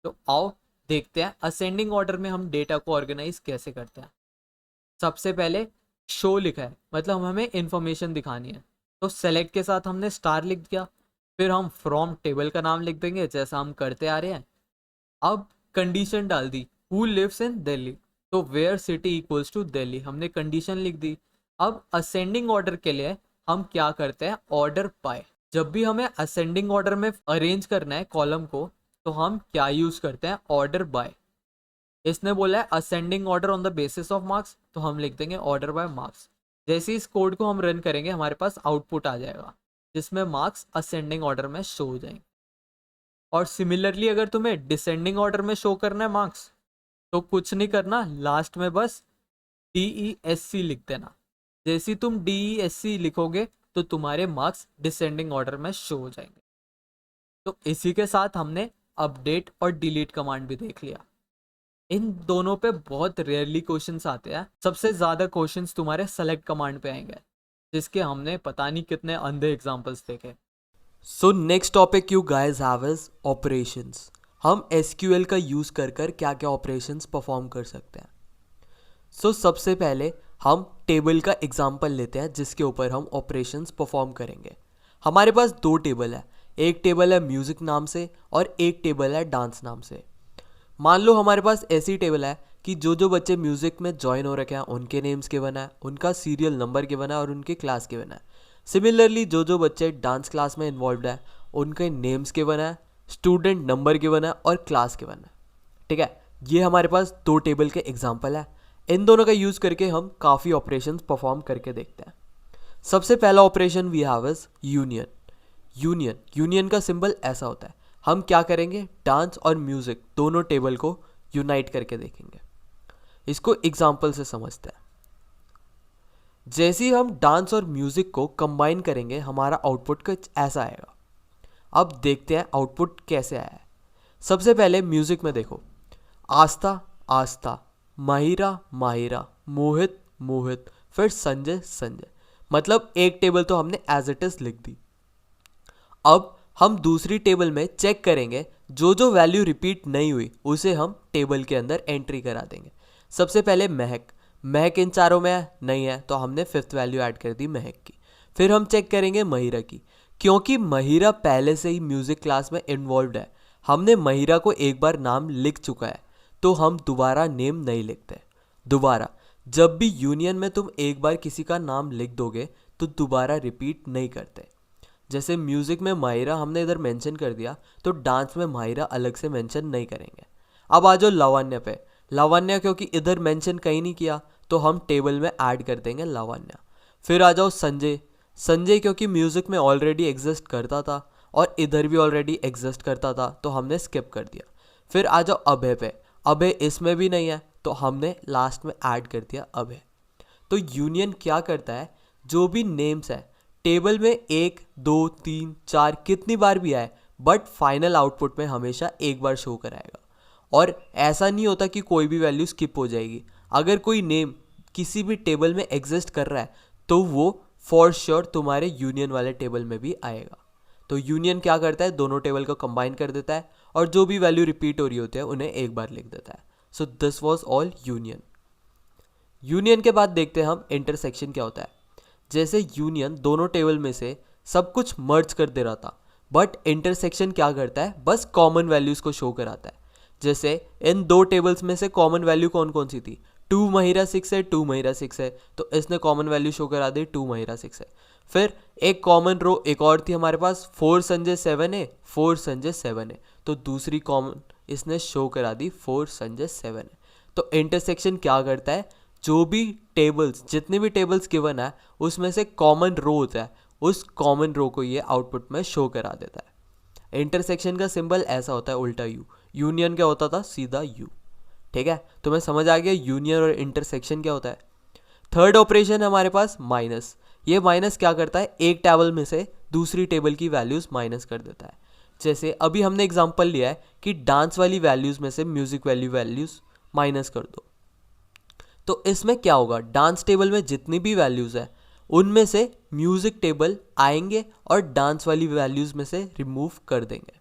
तो आओ देखते हैं असेंडिंग ऑर्डर में हम डेटा को ऑर्गेनाइज कैसे करते हैं। सबसे पहले शो लिखा है, मतलब हमें इंफॉर्मेशन दिखानी है, तो सेलेक्ट के साथ हमने स्टार लिख दिया। फिर हम फ्रॉम टेबल का नाम लिख देंगे जैसा हम करते आ रहे हैं। अब कंडीशन डाल दी हु लिव्स इन दिल्ली, तो where city equals to Delhi, हमने कंडीशन लिख दी। अब असेंडिंग ऑर्डर के लिए हम क्या करते हैं, ऑर्डर बाय। जब भी हमें असेंडिंग ऑर्डर में अरेंज करना है कॉलम को तो हम क्या यूज करते हैं, ऑर्डर बाय। इसने बोला है ascending order on the basis of marks, तो हम लिख देंगे ऑर्डर बाय मार्क्स। जैसे इस कोड को हम रन करेंगे हमारे पास आउटपुट आ जाएगा जिसमें मार्क्स असेंडिंग ऑर्डर में शो हो जाएंगे। और सिमिलरली अगर तुम्हें डिसेंडिंग ऑर्डर में शो करना है मार्क्स तो कुछ नहीं करना, लास्ट में बस DESC लिख देना। जैसे तुम DESC लिखोगे तो तुम्हारे मार्क्स डिसेंडिंग ऑर्डर में शो हो जाएंगे। तो इसी के साथ हमने अपडेट और डिलीट कमांड भी देख लिया। इन दोनों पे बहुत रेयरली क्वेश्चंस आते हैं, सबसे ज़्यादा क्वेश्चंस तुम्हारे सेलेक्ट कमांड पे आएंगे जिसके हमने पता नहीं कितने अंधे एग्जांपल्स देखे। So next topic you guys have is operations. हम SQL का यूज़ कर कर क्या क्या ऑपरेशंस परफॉर्म कर सकते हैं। सो सबसे पहले हम टेबल का एग्जांपल लेते हैं जिसके ऊपर हम ऑपरेशंस परफॉर्म करेंगे। हमारे पास दो टेबल है, एक टेबल है म्यूज़िक नाम से और एक टेबल है डांस नाम से। मान लो हमारे पास ऐसी टेबल है कि जो जो बच्चे म्यूज़िक में ज्वाइन हो रखे हैं उनके नेम्स गिवन है, उनका सीरियल नंबर गिवन है और उनकी क्लास गिवन है। सिमिलरली जो जो बच्चे डांस क्लास में इन्वॉल्व है उनके नेम्स गिवन है, स्टूडेंट नंबर गिवन है और क्लास गिवन है। ठीक है, ये हमारे पास दो टेबल के एग्जाम्पल है। इन दोनों का यूज़ करके हम काफ़ी ऑपरेशंस परफॉर्म करके देखते हैं। सबसे पहला operation we have is union. Union का सिंबल ऐसा होता है। हम क्या करेंगे, डांस और म्यूज़िक दोनों टेबल को यूनाइट करके देखेंगे। इसको एग्जाम्पल से समझते हैं। जैसे ही हम डांस और म्यूज़िक को कंबाइन करेंगे हमारा आउटपुट कुछ ऐसा आएगा। अब देखते हैं आउटपुट कैसे आया है। सबसे पहले म्यूज़िक में देखो, आस्था आस्था, माहिरा माहिरा, मोहित मोहित, फिर संजय संजय। मतलब एक टेबल तो हमने एज इट इज़ लिख दी। अब हम दूसरी टेबल में चेक करेंगे, जो जो वैल्यू रिपीट नहीं हुई उसे हम टेबल के अंदर एंट्री करा देंगे। सबसे पहले महक, महक इन चारों में है, नहीं है, तो हमने फिफ्थ वैल्यू ऐड कर दी महक की। फिर हम चेक करेंगे महिरा की, क्योंकि महिरा पहले से ही म्यूज़िक क्लास में इन्वॉल्व है, हमने महिरा को एक बार नाम लिख चुका है, तो हम दोबारा नेम नहीं लिखते। दोबारा जब भी यूनियन में तुम एक बार किसी का नाम लिख दोगे तो दोबारा रिपीट नहीं करते। जैसे म्यूज़िक में माहिरा हमने इधर मेंशन कर दिया तो डांस में माहिरा अलग से मेंशन नहीं करेंगे। अब आ जाओ लावण्य पे। लावण्य क्योंकि इधर मेंशन कहीं नहीं किया तो हम टेबल में ऐड कर देंगे लावण्य। फिर आ जाओ संजय। संजय क्योंकि म्यूज़िक में ऑलरेडी एग्जिस्ट करता था और इधर भी ऑलरेडी एग्जिस्ट करता था तो हमने स्किप कर दिया। फिर आ जाओ अभय पे। अभय इसमें भी नहीं है तो हमने लास्ट में ऐड कर दिया अभय। तो यूनियन क्या करता है, जो भी नेम्स है टेबल में 1 2 3 4 कितनी बार भी आए बट फाइनल आउटपुट में हमेशा एक बार शो कराएगा। और ऐसा नहीं होता कि कोई भी वैल्यू स्किप हो जाएगी। अगर कोई नेम किसी भी टेबल में एग्जिस्ट कर रहा है तो वो फॉर श्योर तुम्हारे यूनियन वाले टेबल में भी आएगा। तो यूनियन क्या करता है, दोनों टेबल को कंबाइन कर देता है और जो भी वैल्यू रिपीट हो रही होती है उन्हें एक बार लिख देता है. So this was all union. Union के बाद देखते हैं हम इंटरसेक्शन क्या होता है. जैसे यूनियन दोनों टेबल में से सब कुछ मर्ज कर दे रहा था, बट इंटरसेक्शन क्या करता है, बस कॉमन वैल्यूज को शो कराता है. जैसे इन दो टेबल्स में से कॉमन वैल्यू कौन कौन सी थी, 2 महिरा 6 है, 2 महिरा 6 है, तो इसने कॉमन वैल्यू शो करा दी 2 महिरा 6 है. फिर एक कॉमन रो एक और थी हमारे पास, 4 संजय 7 है, 4 संजय 7 है, तो दूसरी कॉमन इसने शो करा दी 4 संजय 7 है. तो इंटरसेक्शन क्या करता है, जो भी टेबल्स, जितने भी टेबल्स गिवन है उसमें से कॉमन रो होता है, उस कॉमन रो को ये आउटपुट में शो करा देता है. इंटरसेक्शन का सिंबल ऐसा होता है उल्टा यू. यूनियन क्या होता था, सीधा यू. ठीक है, तुम्हें समझ आ गया यूनियन और इंटरसेक्शन क्या होता है. थर्ड ऑपरेशन हमारे पास माइनस. ये माइनस क्या करता है, एक टेबल में से दूसरी टेबल की वैल्यूज माइनस कर देता है. जैसे अभी हमने एग्जांपल लिया है कि डांस वाली वैल्यूज में से म्यूजिक वैल्यूज माइनस कर दो. तो इसमें क्या होगा, डांस टेबल में जितनी भी वैल्यूज है उनमें से म्यूजिक टेबल आएंगे और डांस वाली वैल्यूज में से रिमूव कर देंगे.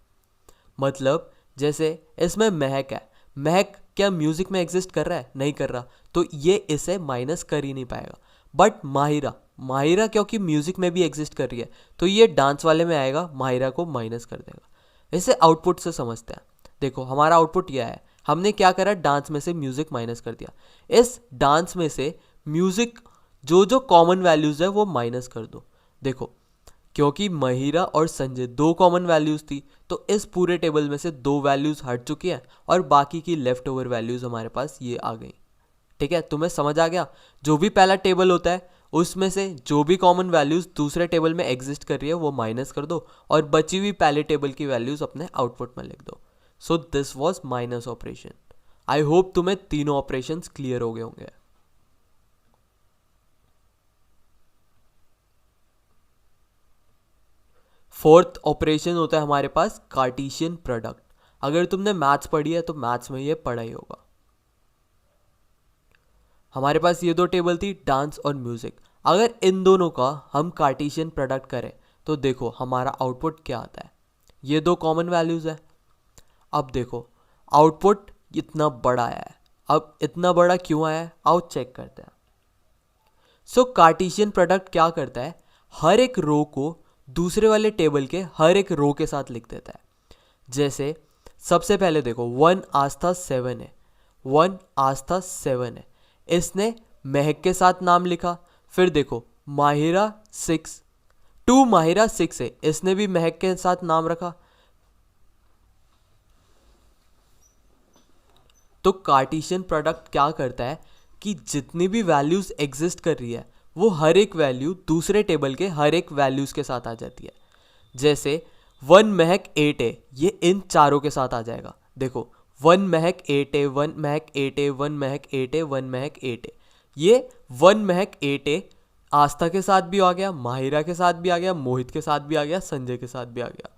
मतलब जैसे इसमें महक है, महक क्या म्यूजिक में एग्जिस्ट कर रहा है, नहीं कर रहा, तो ये इसे माइनस कर ही नहीं पाएगा. बट माहिरा, माहिरा क्योंकि म्यूजिक में भी एग्जिस्ट कर रही है तो ये डांस वाले में आएगा, माहिरा को माइनस कर देगा. इसे आउटपुट से समझते हैं. देखो हमारा आउटपुट यह है, हमने क्या करा, डांस में से म्यूजिक माइनस कर दिया. इस डांस में से म्यूजिक जो जो कॉमन वैल्यूज है वो माइनस कर दो. देखो क्योंकि महिरा और संजय दो कॉमन वैल्यूज थी तो इस पूरे टेबल में से दो वैल्यूज हट चुकी हैं और बाकी की लेफ्ट ओवर वैल्यूज हमारे पास ये आ गई. ठीक है, तुम्हें समझ आ गया. जो भी पहला टेबल होता है उसमें से जो भी कॉमन वैल्यूज दूसरे टेबल में एग्जिस्ट कर रही है वो माइनस कर दो और बची हुई पहले टेबल की वैल्यूज अपने आउटपुट में लिख दो. So this was minus operation. I hope तुम्हें तीनों ऑपरेशन क्लियर हो गए होंगे. फोर्थ ऑपरेशन होता है हमारे पास कार्टेशियन प्रोडक्ट. अगर तुमने मैथ्स पढ़ी है तो मैथ्स में ये पढ़ा ही होगा. हमारे पास ये दो टेबल थी, डांस और म्यूजिक. अगर इन दोनों का हम कार्टेशियन प्रोडक्ट करें तो देखो हमारा आउटपुट क्या आता है. ये दो कॉमन वैल्यूज है. अब देखो आउटपुट इतना बड़ा आया है. अब इतना बड़ा क्यों आया है, आओ चेक करते हैं. सो कार्टेशियन प्रोडक्ट क्या करता है, हर एक रो को दूसरे वाले टेबल के हर एक रो के साथ लिख देता है. जैसे सबसे पहले देखो 1 आस्था 7 है, 1 आस्था 7 है, इसने महक के साथ नाम लिखा. फिर देखो माहिरा 6, 2 माहिरा 6 है, इसने भी महक के साथ नाम रखा. तो कार्टेशियन प्रोडक्ट क्या करता है कि जितनी भी वैल्यूज एग्जिस्ट कर रही है वो हर एक वैल्यू दूसरे टेबल के हर एक वैल्यूज के साथ आ जाती है. जैसे 1 महक 8 है, ये इन चारों के साथ आ जाएगा. देखो 1 महक 8 है, 1 महक 8 है, 1 महक 8 है, 1 महक 8 है. ये 1 महक 8 है आस्था के साथ भी आ गया, माहिरा के साथ भी आ गया, मोहित के साथ भी आ गया, संजय के साथ भी आ गया.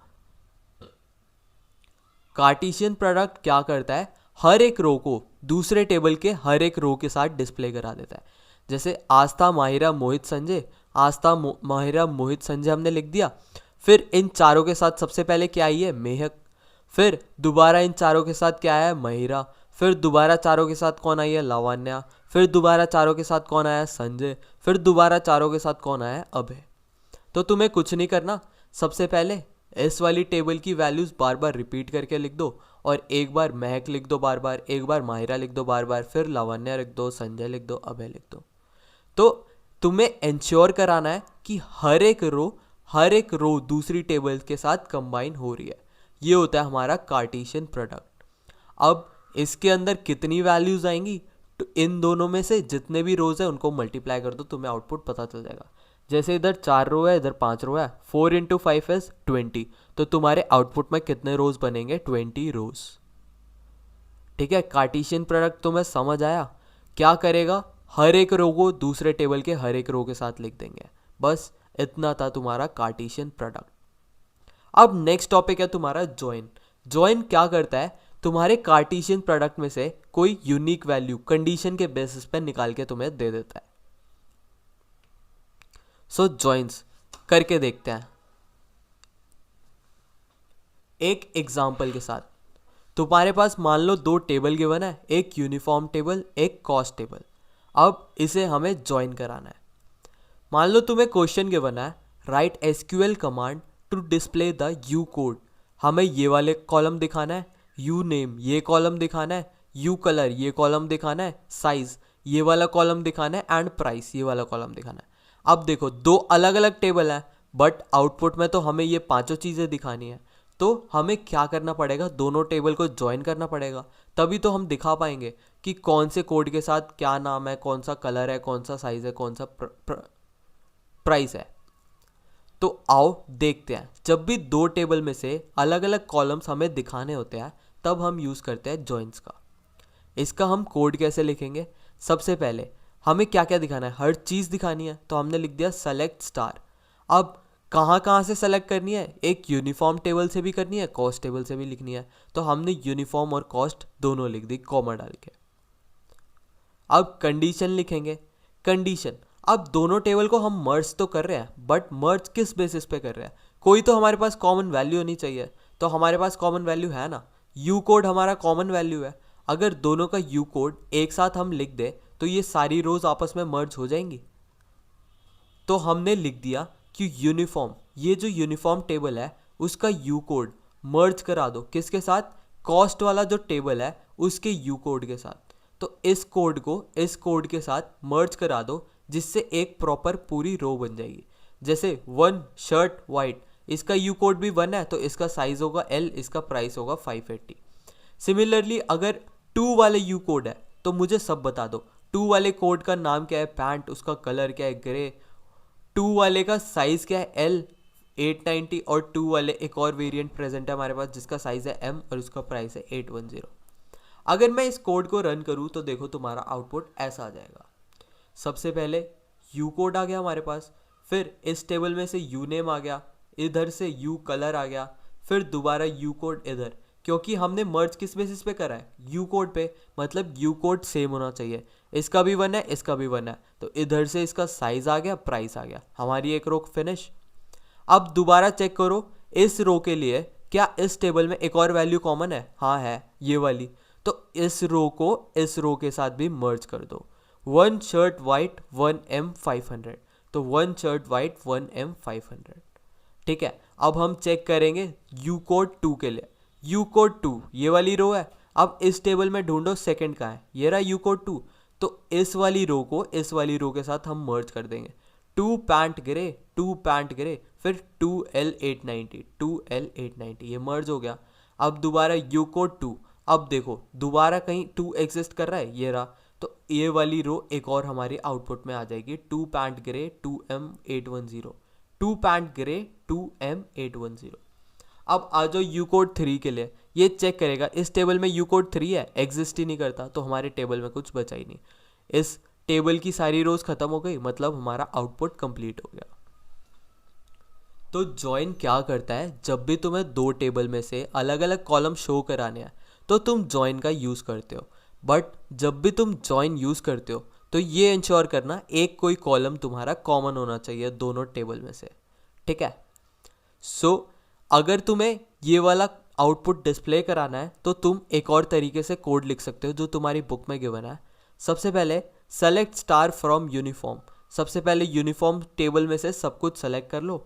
कार्टेशियन प्रोडक्ट क्या करता है, हर एक रो को दूसरे टेबल के हर एक रो के साथ डिस्प्ले करा देता है. जैसे आस्था माहिरा मोहित संजय, आस्था माहिरा मोहित संजय हमने लिख दिया. फिर इन चारों के साथ सबसे पहले क्या आई है, महक. फिर दोबारा इन चारों के साथ क्या आया, महिरा. फिर दोबारा चारों के साथ कौन आई है, लावण्या. फिर दोबारा चारों के साथ कौन आया, संजय. फिर दोबारा चारों के साथ कौन आया, अभय. तो तुम्हें कुछ नहीं करना, सबसे पहले इस वाली टेबल की वैल्यूज बार बार रिपीट करके लिख दो और एक बार महक लिख दो बार बार, एक बार माहिरा लिख दो बार बार, फिर लावण्या लिख दो, संजय लिख दो, अभय लिख दो. तो तुम्हें इंश्योर कराना है कि हर एक रो दूसरी टेबल के साथ कंबाइन हो रही है. ये होता है हमारा कार्टेशियन प्रोडक्ट. अब इसके अंदर कितनी वैल्यूज आएंगी, तो इन दोनों में से जितने भी रोज है उनको मल्टीप्लाई कर दो, तुम्हें आउटपुट पता चल जाएगा. जैसे इधर 4 रो है, इधर 5 रो है, 4 इंटू 5 इज 20, तो तुम्हारे आउटपुट में कितने रोज बनेंगे, 20 रोज. ठीक है, कार्टेशियन प्रोडक्ट तुम्हें समझ आया. क्या करेगा, हर एक रो को दूसरे टेबल के हर एक रो के साथ लिख देंगे. बस इतना था तुम्हारा कार्टेशियन प्रोडक्ट. अब नेक्स्ट टॉपिक है तुम्हारा जॉइन. जॉइन क्या करता है, तुम्हारे कार्टेशियन प्रोडक्ट में से कोई यूनिक वैल्यू कंडीशन के बेसिस पे निकाल के तुम्हें दे देता है. सो जॉइंस करके देखते हैं. एक एग्जाम्पल के साथ। तुम्हारे पास मान लो 2 टेबल गिवन है, एक यूनिफॉर्म टेबल, एक कॉस्ट टेबल। अब इसे हमें ज्वाइन कराना है। मान लो तुम्हें क्वेश्चन गिवन है, write SQL command to display the U code. हमें ये वाले कॉलम दिखाना है, यू नेम ये कॉलम दिखाना है, यू कलर ये कॉलम दिखाना है, साइज ये वाला कॉलम दिखाना है, एंड प्राइस ये वाला कॉलम दिखाना है। अब देखो 2 अलग अलग टेबल हैं, बट आउटपुट में तो हमें ये 5 चीज़ें दिखानी है। तो हमें क्या करना पड़ेगा, दोनों टेबल को ज्वाइन करना पड़ेगा, तभी तो हम दिखा पाएंगे कि कौन से कोड के साथ क्या नाम है, कौन सा कलर है, कौन सा साइज है, कौन सा प्राइस है। तो आओ देखते हैं, जब भी 2 टेबल में से अलग अलग कॉलम्स हमें दिखाने होते हैं तब हम यूज़ करते हैं जॉइंस का। इसका हम कोड कैसे लिखेंगे, सबसे पहले हमें क्या क्या दिखाना है, हर चीज़ दिखानी है, तो हमने लिख दिया सेलेक्ट स्टार। अब कहाँ कहाँ से सेलेक्ट करनी है, एक यूनिफॉर्म टेबल से भी करनी है, कॉस्ट टेबल से भी लिखनी है, तो हमने यूनिफॉर्म और कॉस्ट दोनों लिख दी कॉमा डाल के। अब कंडीशन लिखेंगे, कंडीशन अब दोनों टेबल को हम मर्ज तो कर रहे हैं, बट मर्ज किस बेसिस पे कर रहे हैं, कोई तो हमारे पास कॉमन वैल्यू होनी चाहिए। तो हमारे पास कॉमन वैल्यू है ना, यू कोड हमारा कॉमन वैल्यू है। अगर दोनों का यू कोड एक साथ हम लिख दे तो ये सारी रोज आपस में मर्ज हो जाएंगी। तो हमने लिख दिया कि यूनिफॉर्म, ये जो यूनिफॉर्म टेबल है उसका यू कोड मर्ज करा दो किसके साथ, कॉस्ट वाला जो टेबल है उसके यू कोड के साथ। तो इस कोड को इस कोड के साथ मर्ज करा दो, जिससे एक प्रॉपर पूरी रो बन जाएगी। जैसे 1 शर्ट वाइट, इसका यू कोड भी 1 है तो इसका साइज होगा L, इसका प्राइस होगा 580। सिमिलरली अगर 2 वाले यू कोड है तो मुझे सब बता दो, 2 वाले कोड का नाम क्या है, पैंट, उसका कलर क्या है, ग्रे, 2 वाले का साइज क्या है L 890, और 2 वाले एक और वेरिएंट प्रेजेंट है हमारे पास जिसका साइज है M और उसका प्राइस है 810। अगर मैं इस कोड को रन करूँ तो देखो तुम्हारा आउटपुट ऐसा आ जाएगा। सबसे पहले यू कोड आ गया हमारे पास, फिर इस टेबल में से यू नेम आ गया, इधर से यू कलर आ गया, फिर दोबारा यू कोड इधर, क्योंकि हमने मर्ज किस बेसिस पे करा है, यू कोड पे, मतलब यू कोड सेम होना चाहिए। इसका भी 1 है, इसका भी 1 है, तो इधर से इसका साइज आ गया, प्राइस आ गया, हमारी एक रो फिनिश। अब दोबारा चेक करो इस रो के लिए क्या इस टेबल में एक और वैल्यू कॉमन है, हाँ है ये वाली, तो इस रो को इस रो के साथ भी मर्ज कर दो। 1 शर्ट वाइट 1M 500, तो 1 शर्ट वाइट 1M 500। ठीक है, अब हम चेक करेंगे यू कोड 2 के लिए, यू कोड 2 ये वाली रो है। अब इस टेबल में ढूंढो सेकंड का है, ये रहा यू कोड 2, तो इस वाली रो को इस वाली रो के साथ हम मर्ज कर देंगे। 2 पैंट ग्रे 2 पैंट ग्रे, फिर 2L 890 2L 890, ये मर्ज हो गया। अब दोबारा यू कोड 2, अब देखो दोबारा कहीं 2 एग्जिस्ट कर रहा है, ये रहा, तो ये वाली रो एक और हमारी आउटपुट में आ जाएगी, 2 pant grey 2M 810, 2 pant grey 2M 810। अब आ जाओ यू कोड 3 के लिए, ये चेक करेगा इस टेबल में यू कोड 3 है, एग्जिस्ट ही नहीं करता, तो हमारे टेबल में कुछ बचा ही नहीं। इस टेबल की सारी रोज खत्म हो गई, मतलब हमारा आउटपुट कंप्लीट हो गया। तो ज्वाइन क्या करता है, जब भी तुम्हें 2 टेबल में से अलग अलग कॉलम शो कराने हैं तो तुम ज्वाइन का यूज़ करते हो, बट जब भी तुम ज्वाइन यूज़ करते हो तो ये इंश्योर करना एक कोई कॉलम तुम्हारा कॉमन होना चाहिए दोनों टेबल में से। ठीक है, सो अगर तुम्हें ये वाला आउटपुट डिस्प्ले कराना है तो तुम एक और तरीके से कोड लिख सकते हो जो तुम्हारी बुक में गिवन है। सबसे पहले सेलेक्ट स्टार फ्रॉम यूनिफॉर्म, सबसे पहले यूनिफॉर्म टेबल में से सब कुछ सेलेक्ट कर लो,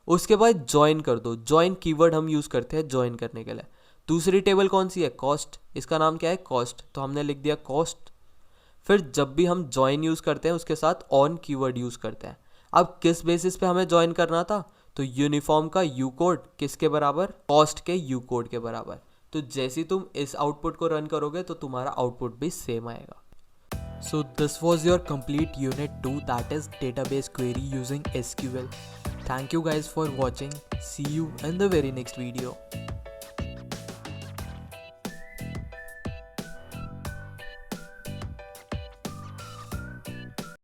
उसके बाद ज्वाइन कर दो। ज्वाइन कीवर्ड हम यूज़ करते हैं ज्वाइन करने के लिए। दूसरी टेबल कौन सी है, कॉस्ट, इसका नाम क्या है कॉस्ट, तो हमने लिख दिया कॉस्ट। फिर जब भी हम ज्वाइन यूज़ करते हैं उसके साथ ऑन कीवर्ड यूज़ करते हैं। अब किस बेसिस पे हमें ज्वाइन करना था, तो यूनिफॉर्म का यू कोड किसके बराबर, कॉस्ट के यू कोड के बराबर। तो जैसे ही तुम इस आउटपुट को रन करोगे तो तुम्हारा आउटपुट भी सेम आएगा। So this was your complete unit 2, that is database query using SQL. Thank you guys for watching. See you in the very next video.